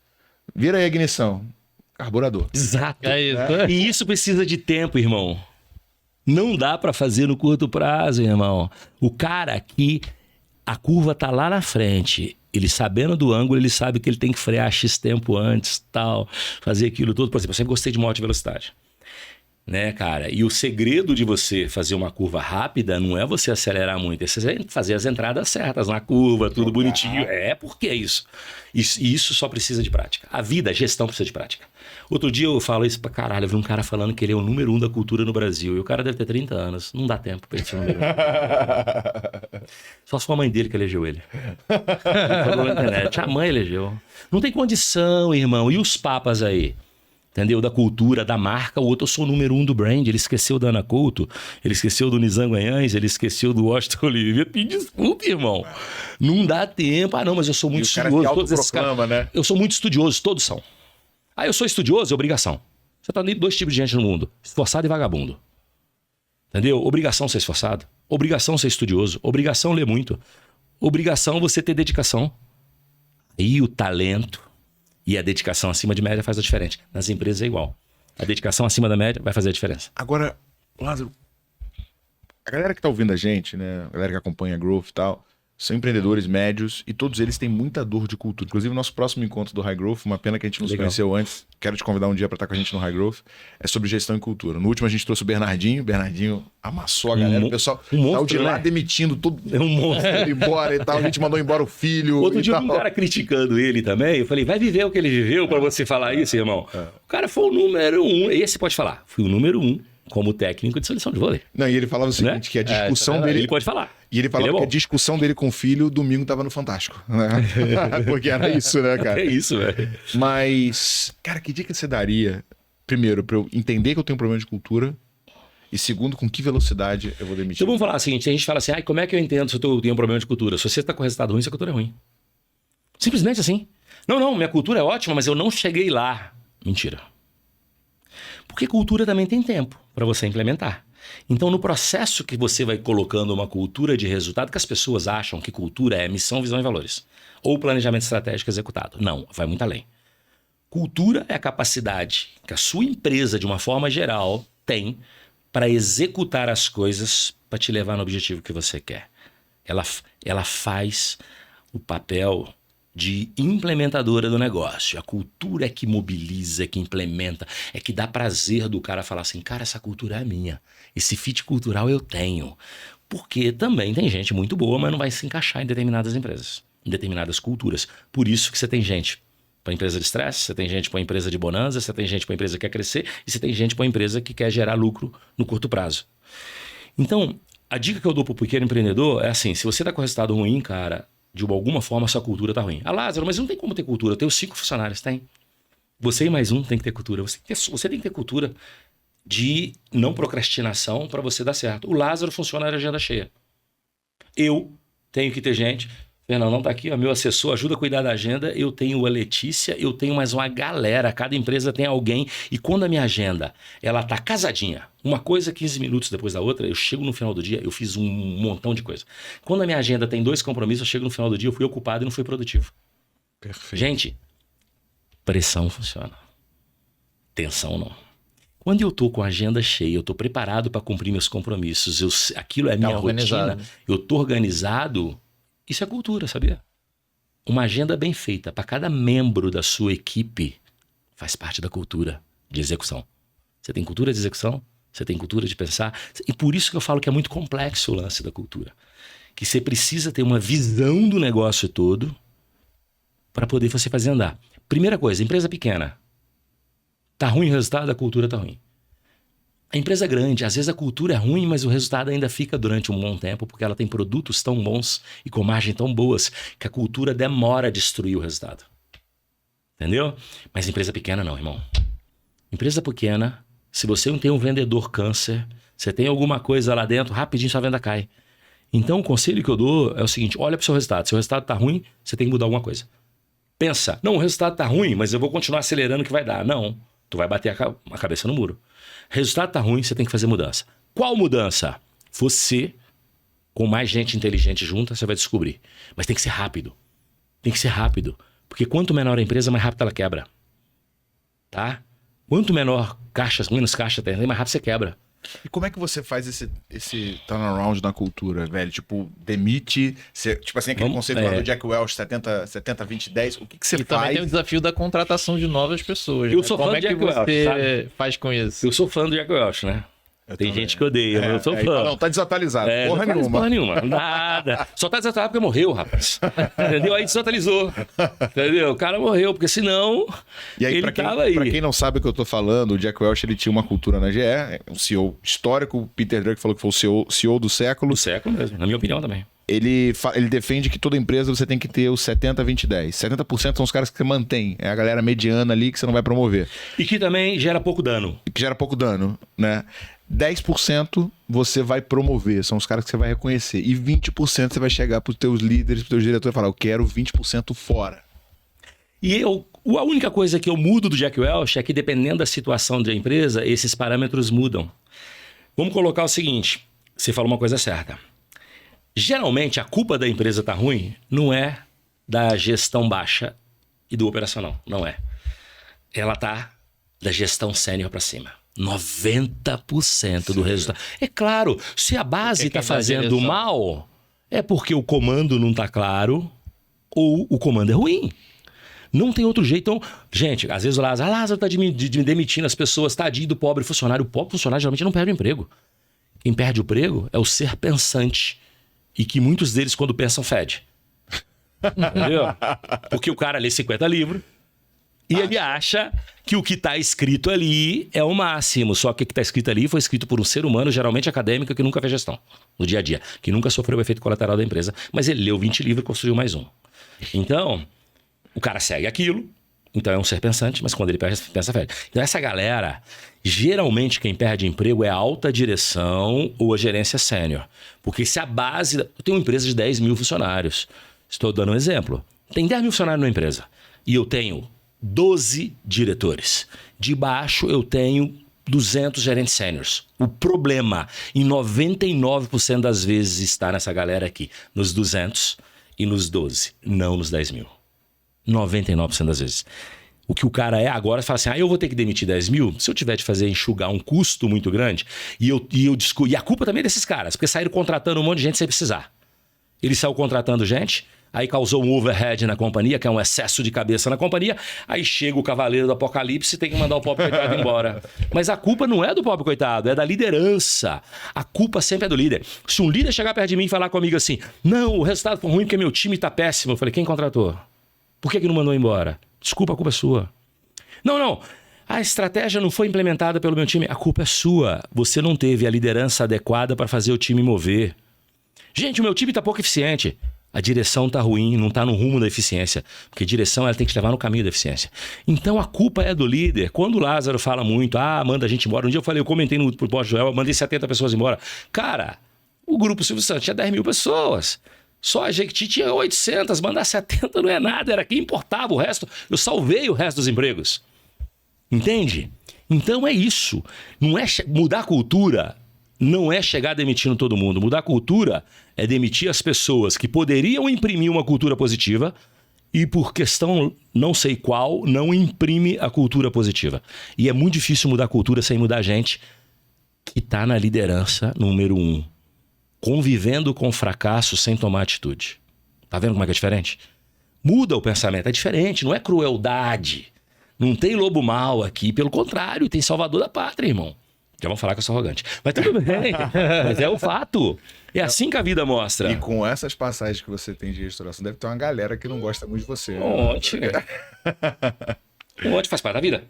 vira aí a ignição. Carburador. Exato. É isso. E isso precisa de tempo, irmão. Não dá pra fazer no curto prazo, irmão. O cara que a curva tá lá na frente, ele sabendo do ângulo, ele sabe que ele tem que frear X tempo antes, tal, fazer aquilo tudo. Por exemplo, eu sempre gostei de moto de velocidade. Né, cara? E o segredo de você fazer uma curva rápida não é você acelerar muito, é você fazer as entradas certas na curva, tudo bonitinho. Porque é isso. E isso só precisa de prática. A vida, a gestão precisa de prática. Outro dia eu falo isso pra caralho, eu vi um cara falando que ele é o número 1 da cultura no Brasil. E o cara deve ter 30 anos. Não dá tempo pra ele ser o número 1. Só se for a mãe dele que elegeu ele. Ele falou na internet. A mãe elegeu. Não tem condição, irmão. E os papas aí? Entendeu? Da cultura, da marca, o outro eu sou o número 1 do brand. Ele esqueceu da Ana Couto, ele esqueceu do Nizam Guanhães, ele esqueceu do Washington Oliveira. Me desculpe, irmão. Não dá tempo. Não, mas eu sou muito estudioso. Todos esses caras, né? Eu sou muito estudioso, todos são. Eu sou estudioso, é obrigação. Você tá dentro de 2 tipos de gente no mundo: esforçado e vagabundo. Entendeu? Obrigação ser esforçado, obrigação ser estudioso, obrigação ler muito, obrigação você ter dedicação. E o talento e a dedicação acima de média faz a diferença. Nas empresas é igual. A dedicação acima da média vai fazer a diferença. Agora, Lázaro, a galera que tá ouvindo a gente, né? A galera que acompanha a Growth e tal, são empreendedores médios e todos eles têm muita dor de cultura. Inclusive, o nosso próximo encontro do High Growth, uma pena que a gente não se conheceu antes, quero te convidar um dia para estar com a gente no High Growth, é sobre gestão e cultura. No último a gente trouxe o Bernardinho. Bernardinho amassou a galera. O pessoal saiu de lá demitindo todo mundo embora e tal. A gente mandou embora o filho. Outro dia um cara criticando ele também. Eu falei, vai viver o que ele viveu para você falar isso, irmão. O cara foi o número 1. Esse pode falar. Fui o número 1 como técnico de seleção de vôlei. Não, e ele falava o seguinte, que a discussão dele... Ele pode falar. E ele falava que a discussão dele com o filho domingo tava no Fantástico, né? Porque era isso, né, cara? É isso, velho. Mas, cara, que dica você daria, primeiro, pra eu entender que eu tenho um problema de cultura, e segundo, com que velocidade eu vou demitir? Então vamos falar o seguinte, a gente fala assim, como é que eu entendo se eu tenho um problema de cultura? Se você tá com resultado ruim, sua cultura é ruim. Simplesmente assim. Não, minha cultura é ótima, mas eu não cheguei lá. Mentira. Porque cultura também tem tempo para você implementar. Então, no processo que você vai colocando uma cultura de resultado, que as pessoas acham que cultura é missão, visão e valores, ou planejamento estratégico executado. Não, vai muito além. Cultura é a capacidade que a sua empresa, de uma forma geral, tem para executar as coisas para te levar no objetivo que você quer. Ela faz o papel de implementadora do negócio. A cultura é que mobiliza, é que implementa, é que dá prazer do cara falar assim, cara, essa cultura é minha, esse fit cultural eu tenho. Porque também tem gente muito boa, mas não vai se encaixar em determinadas empresas, em determinadas culturas. Por isso que você tem gente para empresa de estresse, você tem gente para empresa de bonança, você tem gente para empresa que quer crescer e você tem gente para empresa que quer gerar lucro no curto prazo. Então, a dica que eu dou para o pequeno empreendedor é assim, se você está com resultado ruim, cara, de alguma forma, sua cultura tá ruim. Lázaro, mas não tem como ter cultura. Eu tenho 5 funcionários, tem. Você e mais um tem que ter cultura. Você tem que ter cultura de não procrastinação para você dar certo. O Lázaro funciona na agenda cheia. Eu tenho que ter gente. Fernando não tá aqui, ó, meu assessor ajuda a cuidar da agenda. Eu tenho a Letícia, eu tenho mais uma galera. Cada empresa tem alguém. E quando a minha agenda, ela tá casadinha, uma coisa 15 minutos depois da outra, eu chego no final do dia, eu fiz um montão de coisa. Quando a minha agenda tem 2 compromissos, eu chego no final do dia, eu fui ocupado e não fui produtivo. Perfeito. Gente, pressão funciona. Tensão não. Quando eu tô com a agenda cheia, eu tô preparado para cumprir meus compromissos, aquilo é minha rotina, eu tô organizado, isso é cultura, sabia? Uma agenda bem feita para cada membro da sua equipe faz parte da cultura de execução. Você tem cultura de execução, você tem cultura de pensar, e por isso que eu falo que é muito complexo o lance da cultura. Que você precisa ter uma visão do negócio todo para poder você fazer andar. Primeira coisa, empresa pequena. Tá ruim o resultado, a cultura tá ruim. A empresa grande, às vezes a cultura é ruim, mas o resultado ainda fica durante um bom tempo, porque ela tem produtos tão bons e com margem tão boas que a cultura demora a destruir o resultado. Entendeu? Mas empresa pequena não, irmão. Empresa pequena, se você não tem um vendedor câncer, você tem alguma coisa lá dentro, rapidinho sua venda cai. Então o conselho que eu dou é o seguinte, olha pro seu resultado. Se o resultado tá ruim, você tem que mudar alguma coisa. Pensa, não, o resultado tá ruim, mas eu vou continuar acelerando que vai dar. Não, tu vai bater a cabeça no muro. Resultado tá ruim, você tem que fazer mudança. Qual mudança? Você, com mais gente inteligente junta, você vai descobrir. Mas tem que ser rápido. Tem que ser rápido. Porque quanto menor a empresa, mais rápido ela quebra. Tá? Quanto menor caixa, menos caixa tem, mais rápido você quebra. E como é que você faz esse turnaround na cultura, velho? Tipo, demite, tipo assim, aquele conceito lá do Jack Welch, 70, 20, 10, o que você faz? E também tem o desafio da contratação de novas pessoas. Eu sou fã como do é que Jack Welch, você sabe? faz com isso? Eu sou fã do Jack Welch, né? Tem gente que odeia, mas eu sou fã. Não, tá desatualizado. Porra nenhuma. Nada. Só tá desatualizado porque morreu, rapaz. Entendeu? Aí desatualizou. Entendeu? O cara morreu, porque senão e aí, ele tava aí. Pra quem não sabe o que eu tô falando, o Jack Welch, ele tinha uma cultura na GE, um CEO histórico, o Peter Drucker falou que foi o CEO do século. Do século mesmo, na minha opinião também. Ele defende que toda empresa você tem que ter os 70, 20, 10. 70% são os caras que você mantém. É a galera mediana ali que você não vai promover. E que também gera pouco dano. Que gera pouco dano, né? 10% você vai promover, são os caras que você vai reconhecer. E 20% você vai chegar pros teus líderes, pros teus diretores e falar, eu quero 20% fora. E a única coisa que eu mudo do Jack Welch é que dependendo da situação da empresa, esses parâmetros mudam. Vamos colocar o seguinte, você falou uma coisa certa. Geralmente a culpa da empresa tá ruim não é da gestão baixa e do operacional, não é. Ela tá da gestão sênior para cima. 90% do resultado. É claro, se a base está fazendo mal, é porque o comando não está claro ou o comando é ruim. Não tem outro jeito. Então, gente, às vezes o Lázaro está demitindo as pessoas, tadinho do pobre funcionário. O pobre funcionário geralmente não perde o emprego. Quem perde o emprego é o ser pensante. E que muitos deles, quando pensam, fede. Entendeu? Porque o cara lê 50 livros. E ele acha que o que está escrito ali é o máximo. Só que o que está escrito ali foi escrito por um ser humano, geralmente acadêmico, que nunca fez gestão no dia a dia. Que nunca sofreu o efeito colateral da empresa. Mas ele leu 20 livros e construiu mais um. Então, o cara segue aquilo. Então é um ser pensante, mas quando ele pensa, fede. Então essa galera, geralmente quem perde emprego é a alta direção ou a gerência sênior. Porque se a base... Eu tenho uma empresa de 10 mil funcionários. Estou dando um exemplo. Tem 10 mil funcionários na empresa. E eu tenho 12 diretores. De baixo eu tenho 200 gerentes sêniores. O problema, em 99% das vezes, está nessa galera aqui. Nos 200 e nos 12, não nos 10 mil. 99% das vezes. O que o cara é agora, fala assim, eu vou ter que demitir 10 mil, se eu tiver de fazer enxugar um custo muito grande, e a culpa também é desses caras, porque saíram contratando um monte de gente sem precisar. Ele saiu contratando gente, aí causou um overhead na companhia, que é um excesso de cabeça na companhia, aí chega o cavaleiro do apocalipse e tem que mandar o pobre coitado embora. Mas a culpa não é do pobre coitado, é da liderança. A culpa sempre é do líder. Se um líder chegar perto de mim e falar comigo assim, não, o resultado foi ruim porque meu time tá péssimo, eu falei, quem contratou? Por que não mandou embora? Desculpa, a culpa é sua. Não. A estratégia não foi implementada pelo meu time. A culpa é sua. Você não teve a liderança adequada para fazer o time mover. Gente, o meu time está pouco eficiente. A direção tá ruim, não tá no rumo da eficiência. Porque direção, ela tem que te levar no caminho da eficiência. Então, a culpa é do líder. Quando o Lázaro fala muito, manda a gente embora. Um dia eu comentei no Pós Joel, mandei 70 pessoas embora. Cara, o grupo Silvio Santos tinha 10 mil pessoas. Só a Jequiti tinha 800, mandar 70 não é nada, era quem importava o resto. Eu salvei o resto dos empregos. Entende? Então é isso. Não é mudar a cultura, não é chegar demitindo todo mundo. Mudar a cultura é demitir as pessoas que poderiam imprimir uma cultura positiva e por questão não sei qual, não imprime a cultura positiva. E é muito difícil mudar a cultura sem mudar a gente que está na liderança número 1. Convivendo com o fracasso sem tomar atitude. Tá vendo como é que é diferente? Muda o pensamento, é diferente, não é crueldade. Não tem lobo mau aqui, pelo contrário, tem salvador da pátria, irmão. Já vão falar que eu sou arrogante. Mas tudo bem, mas é o fato. É assim que a vida mostra. E com essas passagens que você tem de restauração, deve ter uma galera que não gosta muito de você. Um monte faz parte da vida.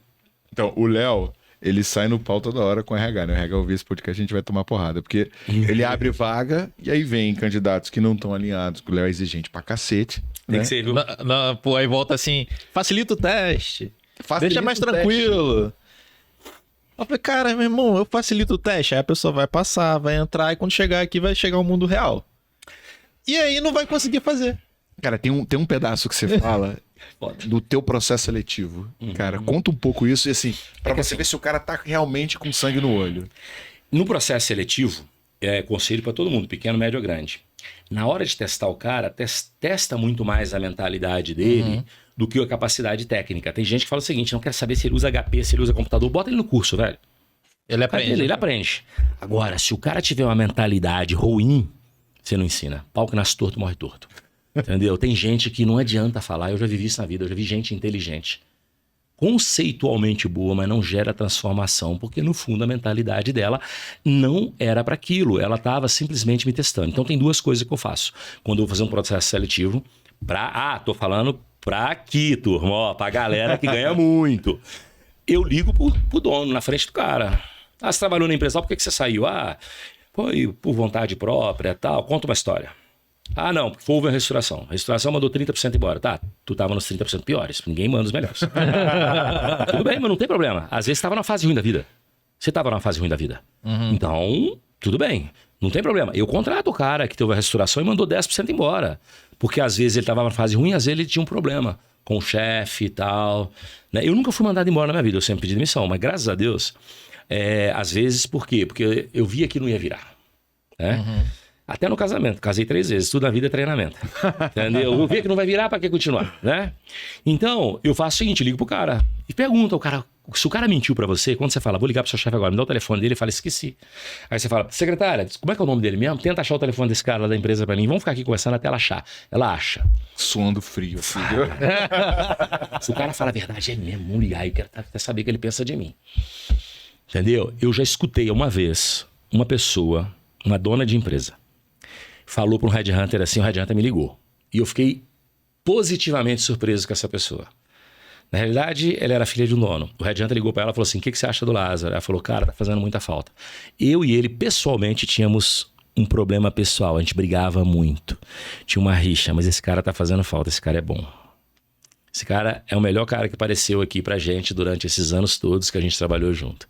Então, o Léo, ele sai no pau toda hora com o RH, né? O RH ouvir esse podcast, a gente vai tomar porrada. Porque ele abre vaga e aí vem candidatos que não estão alinhados, que o Léo é exigente pra cacete. Tem né? que ser, viu? Pô, aí volta assim, facilita o teste. Facilita Deixa mais o teste. tranquilo. Eu falei, cara, meu irmão, eu facilito o teste. Aí a pessoa vai passar, vai entrar e quando chegar aqui vai chegar ao mundo real. E aí não vai conseguir fazer. Cara, tem um pedaço que você fala do teu processo seletivo. Cara, conta um pouco isso e assim, pra você ver se o cara tá realmente com sangue no olho. No processo seletivo, é conselho para todo mundo, pequeno, médio ou grande. Na hora de testar o cara, testa muito mais a mentalidade dele do que a capacidade técnica. Tem gente que fala o seguinte, não quer saber se ele usa HP, se ele usa computador, bota ele no curso, velho. Ele aprende. Ele aprende. Agora, se o cara tiver uma mentalidade ruim, você não ensina. Pau que nasce torto, morre torto. Entendeu? Tem gente que não adianta falar, eu já vivi isso na vida, eu já vi gente inteligente. Conceitualmente boa, mas não gera transformação, porque no fundo a mentalidade dela não era para aquilo, ela estava simplesmente me testando. Então tem duas coisas que eu faço. Quando eu vou fazer um processo seletivo, tô falando pra aqui, turma, ó, pra galera que ganha muito. Eu ligo pro dono, na frente do cara. Você trabalhou na empresa, por que você saiu? Foi por vontade própria, tal, conta uma história. Não, porque houve a restauração. A restauração mandou 30% embora. Tá, tu tava nos 30% piores. Ninguém manda os melhores. Tudo bem, mas não tem problema. Às vezes tava na fase ruim da vida. Você tava na fase ruim da vida. Então, tudo bem. Não tem problema. Eu contrato o cara que teve a restauração e mandou 10% embora. Porque às vezes ele tava na fase ruim, às vezes ele tinha um problema com o chefe e tal. Né? Eu nunca fui mandado embora na minha vida. Eu sempre pedi demissão. Mas graças a Deus, às vezes, por quê? Porque eu via que não ia virar. Né? Até no casamento, casei 3 vezes, tudo na vida é treinamento. Entendeu? Eu vi que não vai virar, pra que continuar, né? Então, eu faço o seguinte, ligo pro cara e pergunto ao cara, se o cara mentiu pra você, quando você fala, vou ligar pro seu chefe agora, me dá o telefone dele, ele fala, esqueci. Aí você fala, secretária, como é que é o nome dele mesmo? Tenta achar o telefone desse cara lá da empresa pra mim, vamos ficar aqui conversando até ela achar. Ela acha. Suando frio, assim. Se o cara fala a verdade, é mesmo, vamos ligar, eu quero até saber o que ele pensa de mim. Entendeu? Eu já escutei uma vez uma pessoa, uma dona de empresa, falou para um headhunter assim, o headhunter me ligou. E eu fiquei positivamente surpreso com essa pessoa. Na realidade, ela era filha de um dono. O headhunter ligou para ela e falou assim, o que você acha do Lázaro? Ela falou, cara, tá fazendo muita falta. Eu e ele, pessoalmente, tínhamos um problema pessoal. A gente brigava muito. Tinha uma rixa, mas esse cara tá fazendo falta, esse cara é bom. Esse cara é o melhor cara que apareceu aqui pra gente durante esses anos todos que a gente trabalhou junto.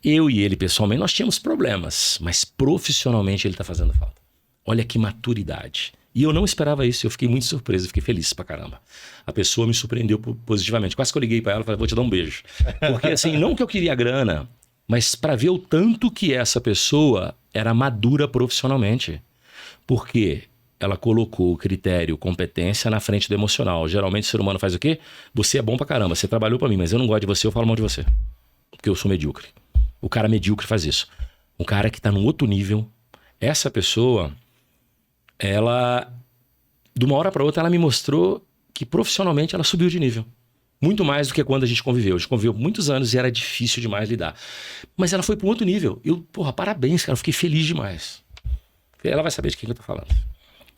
Eu e ele, pessoalmente, nós tínhamos problemas, mas profissionalmente ele tá fazendo falta. Olha que maturidade. E eu não esperava isso, eu fiquei muito surpreso, fiquei feliz pra caramba. A pessoa me surpreendeu positivamente. Quase que eu liguei pra ela e falei, vou te dar um beijo. Porque assim, não que eu queria grana, mas pra ver o tanto que essa pessoa era madura profissionalmente. Porque ela colocou o critério competência na frente do emocional. Geralmente o ser humano faz o quê? Você é bom pra caramba, você trabalhou pra mim, mas eu não gosto de você, eu falo mal de você. Porque eu sou medíocre. O cara medíocre faz isso. O cara que tá num outro nível, essa pessoa... ela, de uma hora para outra, ela me mostrou que profissionalmente ela subiu de nível. Muito mais do que quando a gente conviveu. A gente conviveu muitos anos e era difícil demais lidar. Mas ela foi para um outro nível. Parabéns, cara, eu fiquei feliz demais. Ela vai saber de quem que eu tô falando.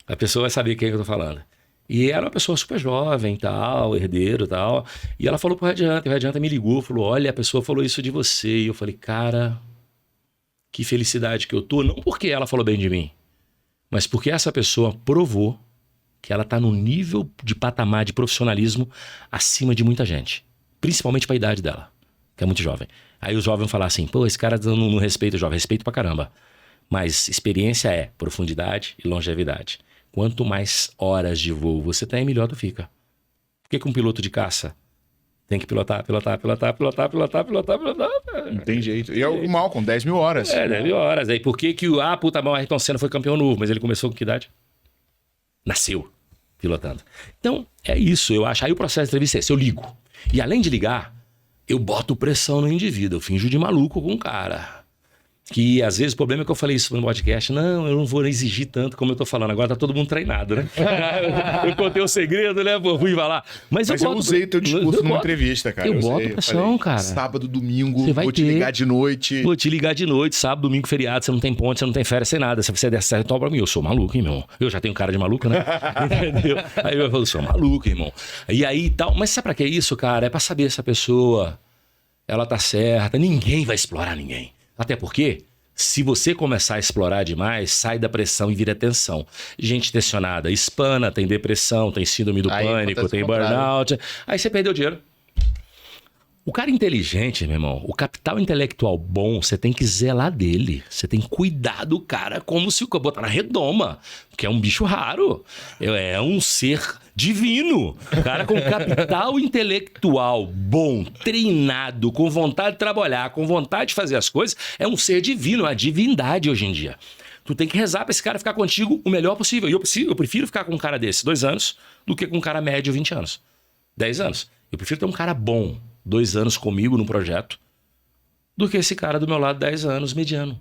A pessoa vai saber de quem que eu tô falando. E era uma pessoa super jovem, tal, herdeiro, tal. E ela falou pro headhunter, o headhunter me ligou, falou, olha, a pessoa falou isso de você. E eu falei, cara, que felicidade que eu tô. Não porque ela falou bem de mim, mas porque essa pessoa provou que ela tá num nível de patamar de profissionalismo acima de muita gente. Principalmente pra idade dela, que é muito jovem. Aí os jovens vão falar assim, pô, esse cara não respeita o jovem. Respeito pra caramba. Mas experiência é profundidade e longevidade. Quanto mais horas de voo você tem, melhor tu fica. Por que um piloto de caça tem que pilotar? Não tem jeito. E é o Malcolm, 10 mil horas. 10 mil horas. Aí por que o Ayrton Senna foi campeão novo? Mas ele começou com que idade? Nasceu pilotando. Então, é isso, eu acho. Aí o processo de entrevista é esse, eu ligo. E além de ligar, eu boto pressão no indivíduo. Eu finjo de maluco com o cara. Que às vezes o problema é que eu falei isso no podcast. Não, eu não vou exigir tanto como eu tô falando. Agora tá todo mundo treinado, né? Eu contei o segredo, né? Fui falar. Mas eu usei teu discurso numa entrevista, cara. Eu boto pressão, cara. Sábado, domingo, você vai vou te ligar de noite. Vou te ligar de noite, sábado, domingo, feriado. Você não tem ponte, você não tem férias, sem nada. Se você der certo, toma pra mim. Eu sou maluco, irmão. Eu já tenho cara de maluco, né? Entendeu? Aí eu falo, sou maluco, irmão. E aí tal. Mas sabe pra que isso, cara? É pra saber se a pessoa ela tá certa. Ninguém vai explorar ninguém. Até porque, se você começar a explorar demais, sai da pressão e vira tensão. Gente tensionada espana, tem depressão, tem síndrome do pânico, tem burnout. Aí você perdeu dinheiro. O cara inteligente, meu irmão, o capital intelectual bom, você tem que zelar dele. Você tem que cuidar do cara como se o cara botar na redoma, que é um bicho raro. É um ser divino. O cara com capital intelectual bom, treinado, com vontade de trabalhar, com vontade de fazer as coisas, é um ser divino, uma divindade hoje em dia. Tu tem que rezar pra esse cara ficar contigo o melhor possível. E eu prefiro ficar com um cara desse 2 anos do que com um cara médio 20 anos, 10 anos. Eu prefiro ter um cara bom 2 anos comigo no projeto do que esse cara do meu lado 10 anos, mediano.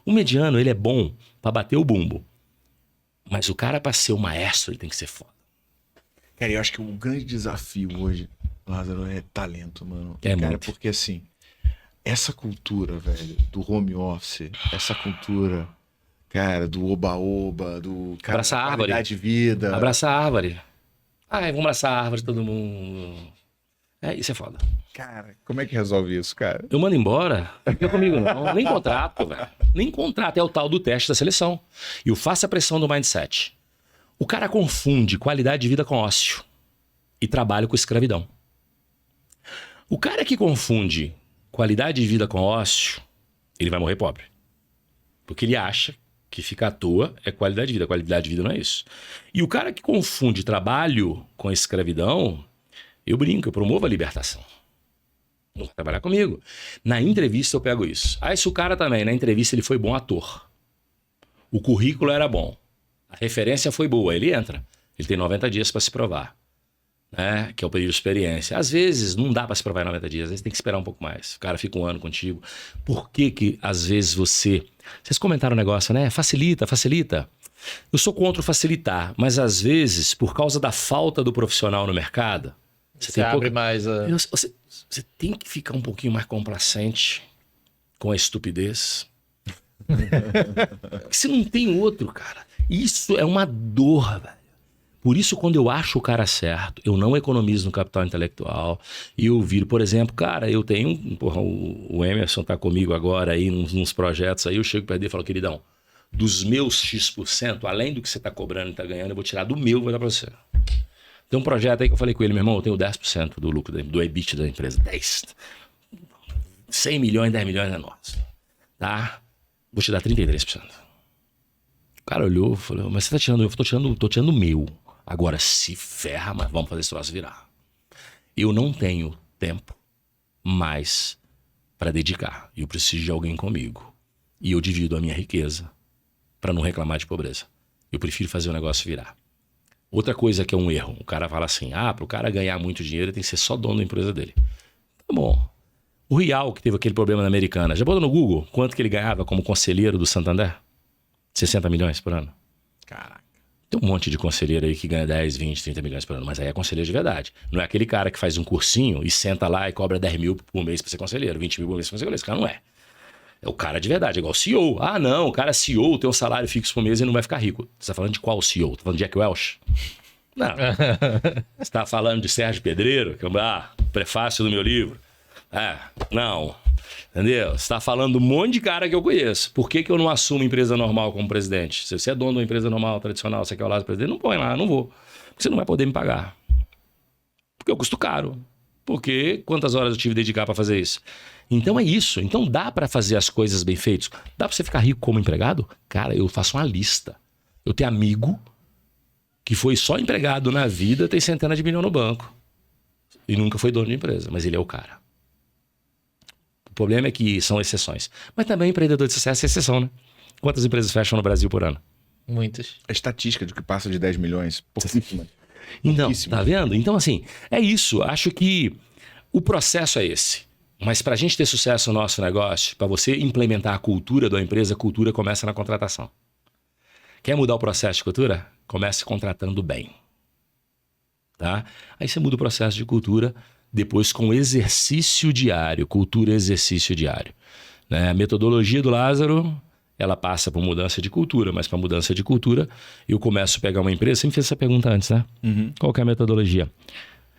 O mediano, ele é bom pra bater o bumbo. Mas o cara pra ser o maestro, ele tem que ser foda. Cara, eu acho que o grande desafio hoje, Lázaro, é talento, mano. É cara, muito. porque assim, essa cultura, velho, do home office, essa cultura, cara, do oba-oba, do cara, abraçar a árvore. Qualidade de vida. Abraçar a árvore. Ai, vamos abraçar a árvore, todo mundo. Isso é foda. Cara, como é que resolve isso, cara? Eu mando embora, não fica comigo não. Nem contrato, velho. Nem contrato. É o tal do teste da seleção. E o faça pressão do mindset. O cara confunde qualidade de vida com ócio e trabalho com escravidão. O cara que confunde qualidade de vida com ócio, ele vai morrer pobre. Porque ele acha que ficar à toa é qualidade de vida. Qualidade de vida não é isso. E o cara que confunde trabalho com escravidão, eu brinco, eu promovo a libertação. Não vai trabalhar comigo. Na entrevista eu pego isso. Aí se o cara também, na entrevista ele foi bom ator. O currículo era bom. A referência foi boa, ele entra. Ele tem 90 dias para se provar, né? Que é o período de experiência. Às vezes não dá para se provar em 90 dias, às vezes tem que esperar um pouco mais. O cara fica 1 ano contigo. Por que às vezes Vocês comentaram um negócio, né? Facilita. Eu sou contra o facilitar, mas às vezes, por causa da falta do profissional no mercado, você abre mais a... Você tem que ficar um pouquinho mais complacente com a estupidez. Porque se não tem outro, cara. Isso é uma dor, velho. Por isso, quando eu acho o cara certo, eu não economizo no capital intelectual. E eu viro, por exemplo, cara, eu tenho... Porra, o Emerson tá comigo agora aí nos projetos aí. Eu chego perto dele e falo, queridão, dos meus X%, além do que você tá cobrando e tá ganhando, eu vou tirar do meu e vou dar pra você. Tem um projeto aí que eu falei com ele, meu irmão, eu tenho 10% do lucro, do EBIT da empresa. 10. 100 milhões, 10 milhões é nosso. Tá? Vou te dar 33%. O cara olhou e falou, mas você tá tirando, eu tô tirando o meu. Agora se ferra, mas vamos fazer esse troço virar. Eu não tenho tempo mais para dedicar. Eu preciso de alguém comigo. E eu divido a minha riqueza para não reclamar de pobreza. Eu prefiro fazer o negócio virar. Outra coisa que é um erro. O cara fala assim, para o cara ganhar muito dinheiro, ele tem que ser só dono da empresa dele. Tá bom. O Rial, que teve aquele problema na Americana, já botou no Google quanto que ele ganhava como conselheiro do Santander? 60 milhões por ano. Caraca. Tem um monte de conselheiro aí que ganha 10, 20, 30 milhões por ano, mas aí é conselheiro de verdade. Não é aquele cara que faz um cursinho e senta lá e cobra 10 mil por mês pra ser conselheiro, 20 mil por mês pra ser conselheiro. Esse cara não é. É o cara de verdade, é igual o CEO. Não, o cara é CEO, tem um salário fixo por mês e não vai ficar rico. Você tá falando de qual CEO? Tá falando de Jack Welch? Não. Você tá falando de Sérgio Pedreiro? Prefácio do meu livro? Não. Entendeu? Você está falando um monte de cara que eu conheço. Por que eu não assumo empresa normal como presidente? Se você é dono de uma empresa normal, tradicional, você quer o lado do presidente, não põe lá, não vou. Porque você não vai poder me pagar. Porque eu custo caro. Porque quantas horas eu tive que dedicar para fazer isso? Então é isso. Então dá para fazer as coisas bem feitas. Dá para você ficar rico como empregado? Cara, eu faço uma lista. Eu tenho amigo que foi só empregado na vida, tem centenas de milhões no banco. E nunca foi dono de empresa, mas ele é o cara. O problema é que são exceções. Mas também empreendedor de sucesso é exceção, né? Quantas empresas fecham no Brasil por ano? Muitas. A estatística de que passa de 10 milhões, pouquíssima. Então, tá vendo? Então, assim, é isso. Acho que o processo é esse. Mas para a gente ter sucesso no nosso negócio, para você implementar a cultura da empresa, a cultura começa na contratação. Quer mudar o processo de cultura? Comece contratando bem. Tá? Aí você muda o processo de cultura depois com exercício diário. Cultura, exercício diário. Né? A metodologia do Lázaro, ela passa por mudança de cultura, mas para mudança de cultura, eu começo a pegar uma empresa, sempre fiz essa pergunta antes, né? Qual que é a metodologia?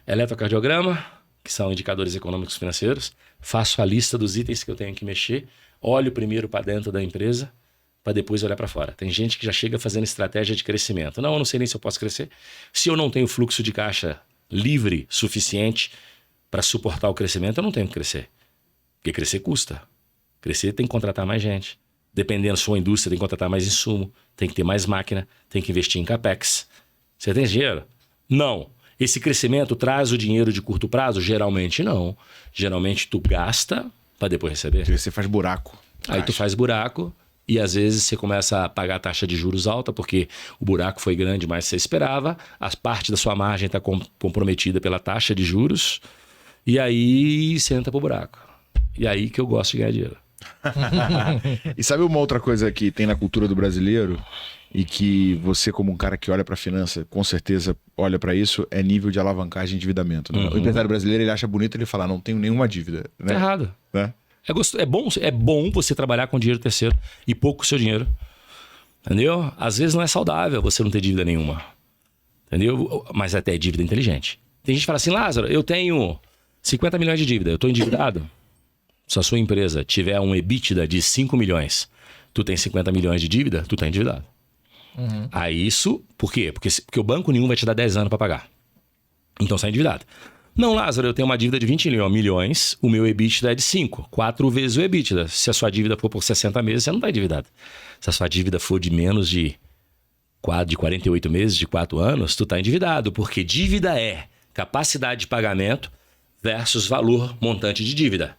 Eletrocardiograma, que são indicadores econômicos financeiros, faço a lista dos itens que eu tenho que mexer, olho primeiro para dentro da empresa, para depois olhar para fora. Tem gente que já chega fazendo estratégia de crescimento. Não, eu não sei nem se eu posso crescer. Se eu não tenho fluxo de caixa livre suficiente para suportar o crescimento, eu não tenho que crescer. Porque crescer custa. Crescer tem que contratar mais gente. Dependendo da sua indústria, tem que contratar mais insumo, tem que ter mais máquina, tem que investir em capex. Você tem dinheiro? Não. Esse crescimento traz o dinheiro de curto prazo? Geralmente não. Geralmente tu gasta para depois receber. Você faz buraco. Aí tu faz buraco e às vezes você começa a pagar a taxa de juros alta porque o buraco foi grande, mais você esperava. A parte da sua margem está comprometida pela taxa de juros e aí você entra pro buraco. E aí que eu gosto de ganhar dinheiro. E sabe uma outra coisa que tem na cultura do brasileiro e que você, como um cara que olha para finança, com certeza olha para isso, é nível de alavancagem e endividamento. Né? O empresário brasileiro, ele acha bonito ele falar, não tenho nenhuma dívida. Né? Tá errado. Né? É bom você trabalhar com dinheiro terceiro e pouco com o seu dinheiro. Entendeu? Às vezes não é saudável você não ter dívida nenhuma. Entendeu? Mas até é dívida inteligente. Tem gente que fala assim, Lázaro, eu tenho 50 milhões de dívida, eu estou endividado. Se a sua empresa tiver um EBITDA de 5 milhões, tu tem 50 milhões de dívida, tu tá endividado. Aí isso, por quê? Porque o banco nenhum vai te dar 10 anos para pagar. Então você é endividado. Não, Lázaro, eu tenho uma dívida de 20 milhões, o meu EBITDA é de 5, 4 vezes o EBITDA. Se a sua dívida for por 60 meses, você não tá endividado. Se a sua dívida for de menos de 48 meses, de 4 anos, tu tá endividado, porque dívida é capacidade de pagamento versus valor montante de dívida.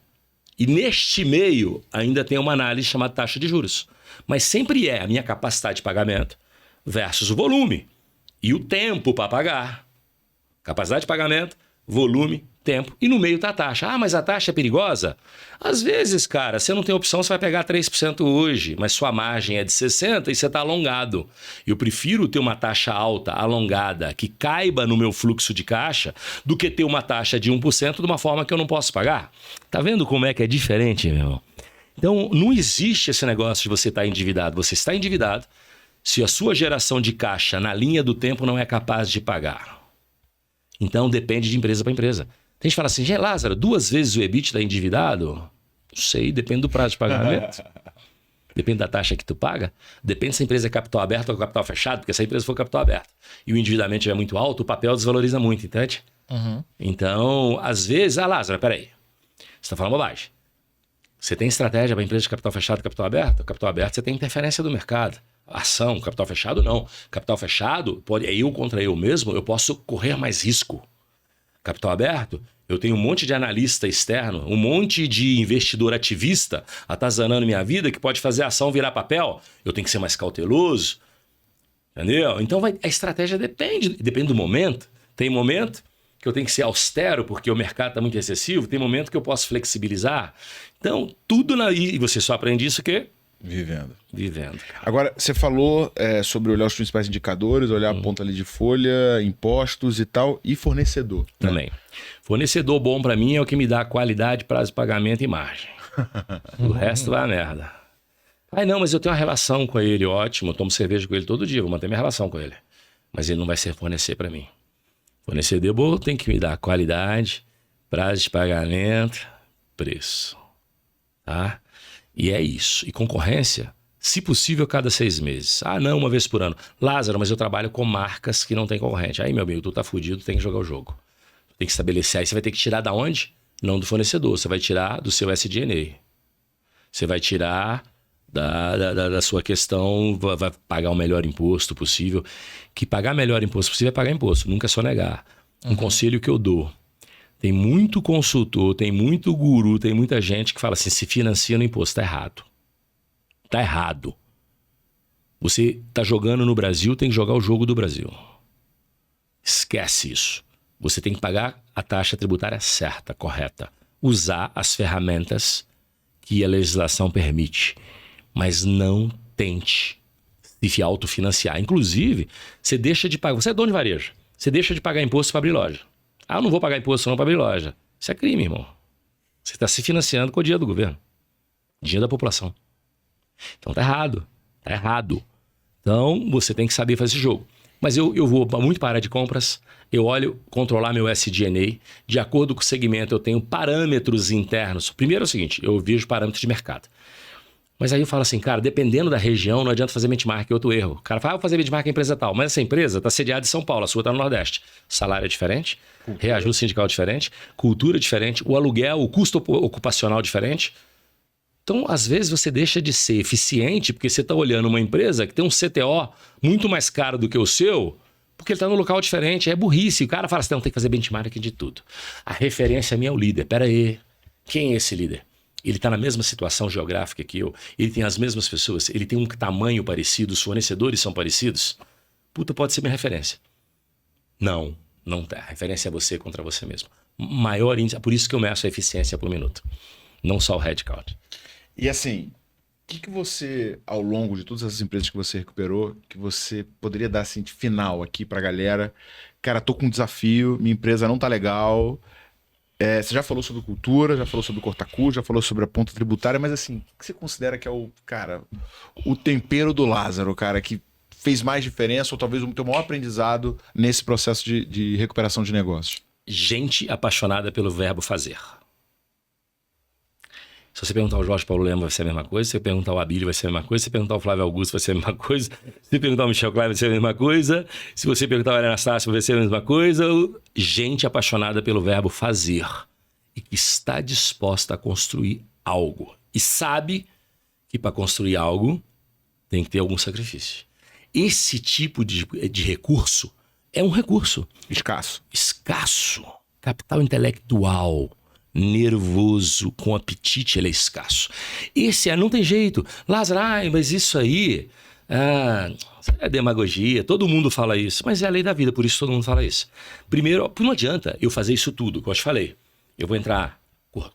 E neste meio ainda tem uma análise chamada taxa de juros. Mas sempre é a minha capacidade de pagamento versus o volume e o tempo para pagar. Capacidade de pagamento, volume, tempo. E no meio está a taxa. Ah, mas a taxa é perigosa? Às vezes, cara, você não tem opção, você vai pegar 3% hoje, mas sua margem é de 60% e você está alongado. Eu prefiro ter uma taxa alta, alongada, que caiba no meu fluxo de caixa, do que ter uma taxa de 1% de uma forma que eu não posso pagar. Tá vendo como é que é diferente, meu irmão? Então, não existe esse negócio de você estar endividado. Você está endividado se a sua geração de caixa na linha do tempo não é capaz de pagar. Então, depende de empresa para empresa. Tem gente que fala assim, Lázaro, 2 vezes o EBITDA endividado? Não sei, depende do prazo de pagamento. Depende da taxa que tu paga. Depende se a empresa é capital aberto ou capital fechado, porque se a empresa for capital aberto e o endividamento estiver muito alto, o papel desvaloriza muito, entende? Então, às vezes... Ah, Lázaro, peraí. Você está falando bobagem. Você tem estratégia para empresa de capital fechado e capital aberto? Capital aberto você tem interferência do mercado. Ação, capital fechado não. Capital fechado, é eu contra eu mesmo, eu posso correr mais risco. Capital aberto, eu tenho um monte de analista externo, um monte de investidor ativista atazanando minha vida que pode fazer a ação virar papel. Eu tenho que ser mais cauteloso. Entendeu? Então a estratégia depende do momento. Tem momento que eu tenho que ser austero porque o mercado está muito excessivo, tem momento que eu posso flexibilizar. Então, tudo e você só aprende isso que Vivendo. Cara. Agora, você falou sobre olhar os principais indicadores, olhar a ponta ali de folha, impostos e tal, e fornecedor. Também. Fornecedor bom para mim é o que me dá qualidade, prazo de pagamento e margem. O resto vai a merda. Ai, não, mas eu tenho uma relação com ele, ótimo, eu tomo cerveja com ele todo dia, vou manter minha relação com ele. Mas ele não vai ser fornecer para mim. Fornecedor bom tem que me dar qualidade, prazo de pagamento, preço. tá? E é isso. E concorrência, se possível, cada 6 meses. Ah, não, uma vez por ano. Lázaro, mas eu trabalho com marcas que não tem concorrente. Aí, meu amigo, tu tá fudido, tem que jogar o jogo. Tem que estabelecer. Aí você vai ter que tirar da onde? Não do fornecedor. Você vai tirar do seu SG&A. Você vai tirar da sua questão, vai pagar o melhor imposto possível. Que pagar melhor imposto possível é pagar imposto, nunca é só negar. Um conselho que eu dou. Tem muito consultor, tem muito guru, tem muita gente que fala assim, se financia no imposto. Tá errado. Tá errado. Você tá jogando no Brasil, tem que jogar o jogo do Brasil. Esquece isso. Você tem que pagar a taxa tributária certa, correta. Usar as ferramentas que a legislação permite. Mas não tente se autofinanciar. Inclusive, você deixa de pagar... Você é dono de varejo. Você deixa de pagar imposto para abrir loja. Ah, eu não vou pagar imposto não para abrir loja. Isso é crime, irmão. Você está se financiando com o dinheiro do governo. Dinheiro da população. Então tá errado. Tá errado. Então você tem que saber fazer esse jogo. Mas eu vou muito para a área de compras. Eu olho controlar meu SG&A. De acordo com o segmento, eu tenho parâmetros internos. Primeiro é o seguinte, eu vejo parâmetros de mercado. Mas aí eu falo assim, cara, dependendo da região, não adianta fazer benchmark, é outro erro. O cara fala, vou fazer benchmark em empresa tal. Mas essa empresa está sediada em São Paulo, a sua está no Nordeste. Salário é diferente, reajuste sindical é diferente, cultura é diferente, o aluguel, o custo ocupacional é diferente. Então, às vezes, você deixa de ser eficiente porque você está olhando uma empresa que tem um CTO muito mais caro do que o seu, porque ele está num local diferente. É burrice. O cara fala assim, não, tem que fazer benchmark de tudo. A referência minha é o líder. Pera aí, quem é esse líder? Ele está na mesma situação geográfica que eu, ele tem as mesmas pessoas, ele tem um tamanho parecido, os fornecedores são parecidos. Puta, pode ser minha referência. Não tá. A referência é você contra você mesmo. Maior índice, por isso que eu meço a eficiência por minuto. Não só o headcount. E assim, o que você, ao longo de todas essas empresas que você recuperou, que você poderia dar assim de final aqui pra galera? Cara, tô com um desafio, minha empresa não tá legal... você já falou sobre cultura, já falou sobre o corta-custo, já falou sobre a ponta tributária, mas assim, o que você considera que é o tempero do Lázaro, cara, que fez mais diferença ou talvez o teu maior aprendizado nesse processo de recuperação de negócios? Gente apaixonada pelo verbo fazer. Se você perguntar ao Jorge Paulo Lema, vai ser a mesma coisa. Se você perguntar ao Abílio, vai ser a mesma coisa. Se você perguntar ao Flávio Augusto, vai ser a mesma coisa. Se você perguntar ao Michel Klein, vai ser a mesma coisa. Se você perguntar ao Helena Anastácio, vai ser a mesma coisa. Gente apaixonada pelo verbo fazer. E que está disposta a construir algo. E sabe que para construir algo tem que ter algum sacrifício. Esse tipo de recurso é um recurso. Escasso. Capital intelectual. Nervoso, com apetite, ele é escasso. Esse não tem jeito. Lázaro, mas isso aí é demagogia, todo mundo fala isso, mas é a lei da vida, por isso todo mundo fala isso. Primeiro, não adianta eu fazer isso tudo, como eu te falei. Eu vou entrar,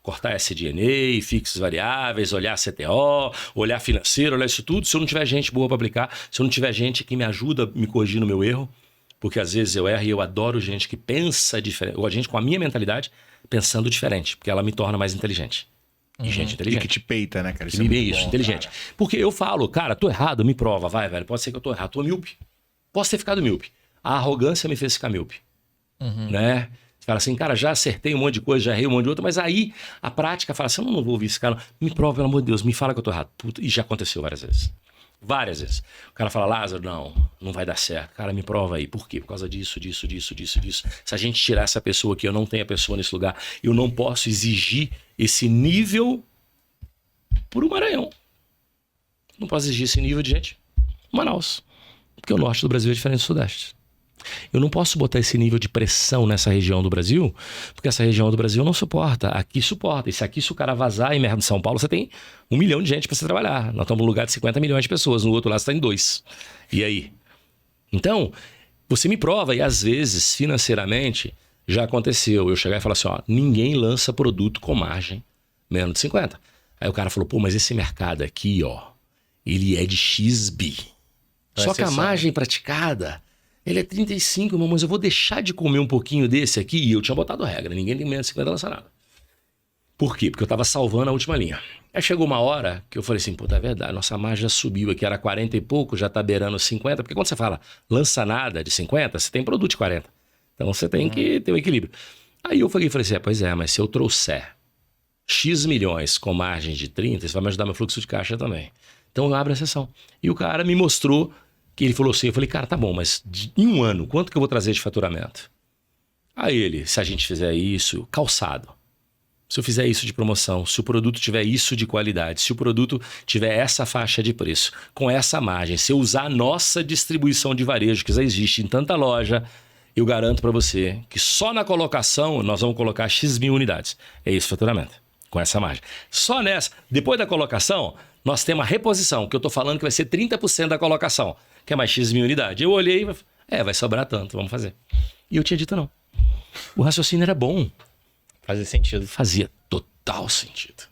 cortar SG&A, fixos variáveis, olhar CTO, olhar financeiro, olhar isso tudo, se eu não tiver gente boa para aplicar, se eu não tiver gente que me ajuda a me corrigir no meu erro, porque às vezes eu erro e eu adoro gente que pensa diferente, ou a gente com a minha mentalidade, pensando diferente, porque ela me torna mais inteligente. E gente inteligente. E que te peita, né, cara? Isso é bom, inteligente. Cara. Porque eu falo, cara, tô errado, me prova, vai, velho. Pode ser que eu tô errado, tô míope. Posso ter ficado míope. A arrogância me fez ficar míope. Né? Você fala assim, cara, já acertei um monte de coisa, já errei um monte de outra, mas aí a prática fala assim, eu não vou ouvir esse cara, me prova, pelo amor de Deus, me fala que eu tô errado. Puta, e já aconteceu várias vezes. Várias vezes. O cara fala, Lázaro, não vai dar certo. Cara, me prova aí. Por quê? Por causa disso. Se a gente tirar essa pessoa aqui, eu não tenho a pessoa nesse lugar, eu não posso exigir esse nível por um Maranhão. Não posso exigir esse nível de gente. Manaus. Porque o norte do Brasil é diferente do sudeste. Eu não posso botar esse nível de pressão nessa região do Brasil, porque essa região do Brasil não suporta. Aqui suporta. E se o cara vazar em merda de São Paulo, você tem 1 milhão de gente para você trabalhar. Nós estamos num lugar de 50 milhões de pessoas. No outro lado você está em 2. E aí? Então, você me prova. E às vezes, financeiramente, já aconteceu. Eu chegar e falar assim, ninguém lança produto com margem menos de 50. Aí o cara falou, mas esse mercado aqui, ele é de XB. Só que a margem praticada... Ele é 35, mas eu vou deixar de comer um pouquinho desse aqui. E eu tinha botado regra, ninguém tem menos de 50 lança nada. Por quê? Porque eu tava salvando a última linha. Aí chegou uma hora que eu falei assim, é verdade, nossa margem já subiu aqui, era 40 e pouco, já tá beirando 50. Porque quando você fala lança nada de 50, você tem produto de 40. Então você tem que ter um equilíbrio. Aí eu falei assim, pois é, mas se eu trouxer X milhões com margem de 30, isso vai me ajudar meu fluxo de caixa também. Então eu abro a sessão. E o cara me mostrou que ele falou assim, eu falei, cara, tá bom, mas em um ano, quanto que eu vou trazer de faturamento? Aí ele, se a gente fizer isso, calçado. Se eu fizer isso de promoção, se o produto tiver isso de qualidade, se o produto tiver essa faixa de preço, com essa margem, se eu usar a nossa distribuição de varejo, que já existe em tanta loja, eu garanto para você que só na colocação nós vamos colocar X mil unidades. É esse o faturamento, com essa margem. Só nessa, depois da colocação, nós temos a reposição, que eu estou falando que vai ser 30% da colocação, que é mais X mil unidades. Eu olhei e falei, vai sobrar tanto, vamos fazer. E eu tinha dito não. O raciocínio era bom. Fazia sentido. Fazia total sentido.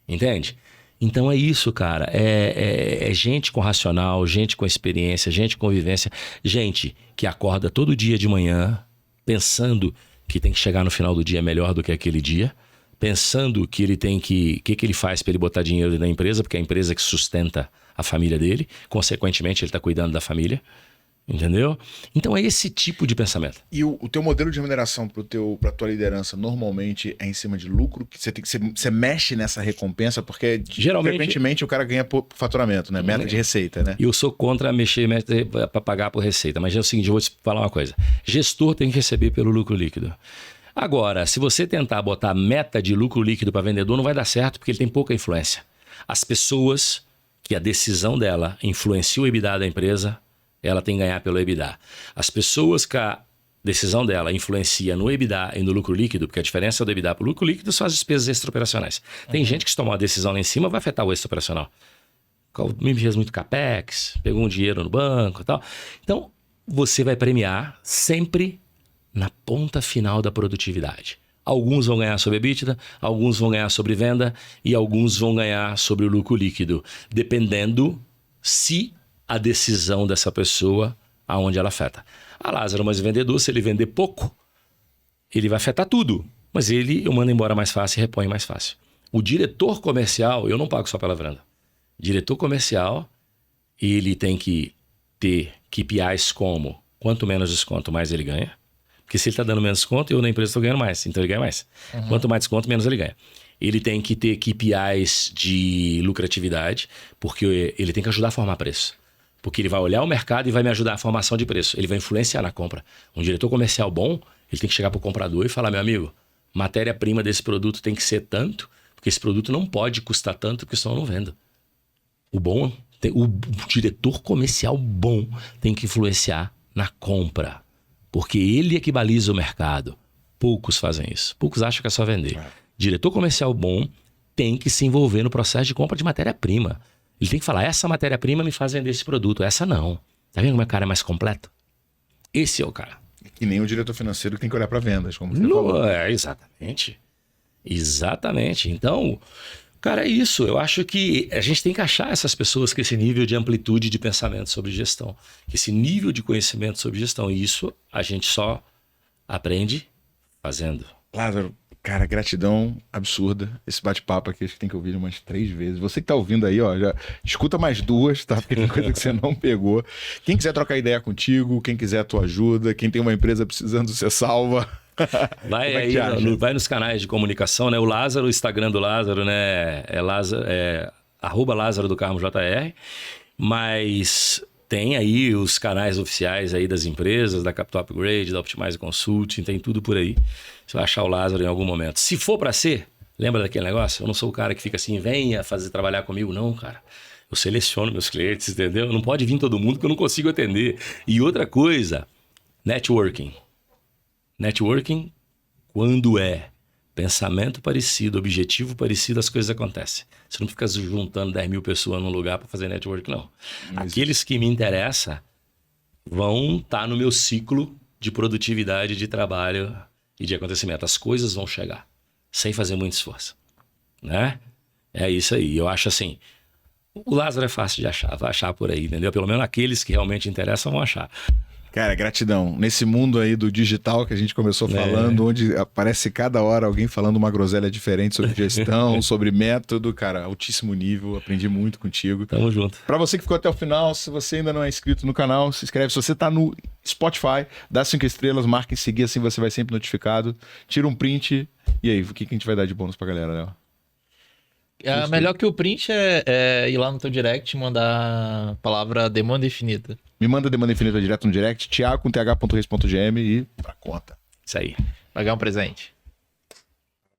Entende? Então é isso, cara. É gente com racional, gente com experiência, gente com vivência, gente que acorda todo dia de manhã pensando que tem que chegar no final do dia melhor do que aquele dia, pensando que ele tem que ele faz para ele botar dinheiro na empresa, porque é a empresa que sustenta a família dele, consequentemente ele está cuidando da família. Entendeu? Então é esse tipo de pensamento. E o teu modelo de remuneração para tua liderança normalmente é em cima de lucro? Que você mexe nessa recompensa? Porque frequentemente o cara ganha por faturamento, né? Meta de receita, né? E eu sou contra mexer para pagar por receita. Mas é o seguinte, eu vou te falar uma coisa. Gestor tem que receber pelo lucro líquido. Agora, se você tentar botar meta de lucro líquido para vendedor, não vai dar certo, porque ele tem pouca influência. As pessoas que a decisão dela influencia o EBITDA da empresa, ela tem que ganhar pelo EBITDA. As pessoas que a decisão dela influencia no EBITDA e no lucro líquido, porque a diferença do EBITDA para o lucro líquido são as despesas extraoperacionais. Tem gente que se tomar uma decisão lá em cima vai afetar o extraoperacional. Me fez muito capex, pegou um dinheiro no banco e tal. Então, você vai premiar sempre na ponta final da produtividade. Alguns vão ganhar sobre EBITDA, alguns vão ganhar sobre venda e alguns vão ganhar sobre o lucro líquido, dependendo se a decisão dessa pessoa, aonde ela afeta. A Lázaro, mas o vendedor, se ele vender pouco, ele vai afetar tudo. Mas eu mando embora mais fácil e repõe mais fácil. O diretor comercial, eu não pago só pela venda. Diretor comercial, ele tem que ter KPIs como quanto menos desconto, mais ele ganha. Porque se ele está dando menos desconto, eu na empresa estou ganhando mais. Então ele ganha mais. Uhum. Quanto mais desconto, menos ele ganha. Ele tem que ter KPIs de lucratividade, porque ele tem que ajudar a formar preço. Porque ele vai olhar o mercado e vai me ajudar a formação de preço. Ele vai influenciar na compra. Um diretor comercial bom, ele tem que chegar para o comprador e falar, meu amigo, matéria-prima desse produto tem que ser tanto, porque esse produto não pode custar tanto, porque senão eu não vendo. O diretor comercial bom tem que influenciar na compra. Porque ele é que baliza o mercado. Poucos fazem isso. Poucos acham que é só vender. Diretor comercial bom tem que se envolver no processo de compra de matéria-prima. Ele tem que falar, essa matéria-prima me faz vender esse produto, essa não. Tá vendo como o cara é mais completo? Esse é o cara. E nem o diretor financeiro que tem que olhar para vendas, como você falou. Exatamente. Exatamente. Então, cara, é isso. Eu acho que a gente tem que achar essas pessoas com esse nível de amplitude de pensamento sobre gestão. Esse nível de conhecimento sobre gestão. E isso a gente só aprende fazendo. Lázaro, cara, gratidão absurda. Esse bate-papo aqui, acho que tem que ouvir umas 3 vezes. Você que tá ouvindo aí, ó, já escuta mais 2, tá? Porque tem coisa que você não pegou. Quem quiser trocar ideia contigo, quem quiser a tua ajuda, quem tem uma empresa precisando ser salva... Vai aí, vai nos canais de comunicação, né? O Lázaro, o Instagram do Lázaro, né? É @Lázaro do Carmo JR. Mas tem aí os canais oficiais aí das empresas, da Capital Upgrade, da Optimize Consulting, tem tudo por aí. Você vai achar o Lázaro em algum momento. Se for para ser, lembra daquele negócio? Eu não sou o cara que fica assim, venha trabalhar comigo. Não, cara. Eu seleciono meus clientes, entendeu? Não pode vir todo mundo que eu não consigo atender. E outra coisa, networking. Networking, quando é pensamento parecido, objetivo parecido, as coisas acontecem. Você não fica juntando 10 mil pessoas num lugar para fazer networking, não. Aqueles que me interessam vão estar no meu ciclo de produtividade, de trabalho e de acontecimento. As coisas vão chegar, sem fazer muito esforço. Né? É isso aí. Eu acho assim, o Lázaro é fácil de achar, vai achar por aí, entendeu? Pelo menos aqueles que realmente interessam vão achar. Cara, gratidão. Nesse mundo aí do digital que a gente começou falando, onde aparece cada hora alguém falando uma groselha diferente sobre gestão, sobre método, cara, altíssimo nível, aprendi muito contigo. Tamo junto. Pra você que ficou até o final, se você ainda não é inscrito no canal, se inscreve. Se você tá no Spotify, dá 5 estrelas, marca em seguir, assim você vai sempre notificado. Tira um print. E aí, o que a gente vai dar de bônus pra galera, Léo? Melhor que o print é ir lá no teu direct e mandar a palavra demanda infinita. Me manda demanda infinita direto no direct, thiago.th.reis.gm e pra conta. Isso aí. Pagar um presente.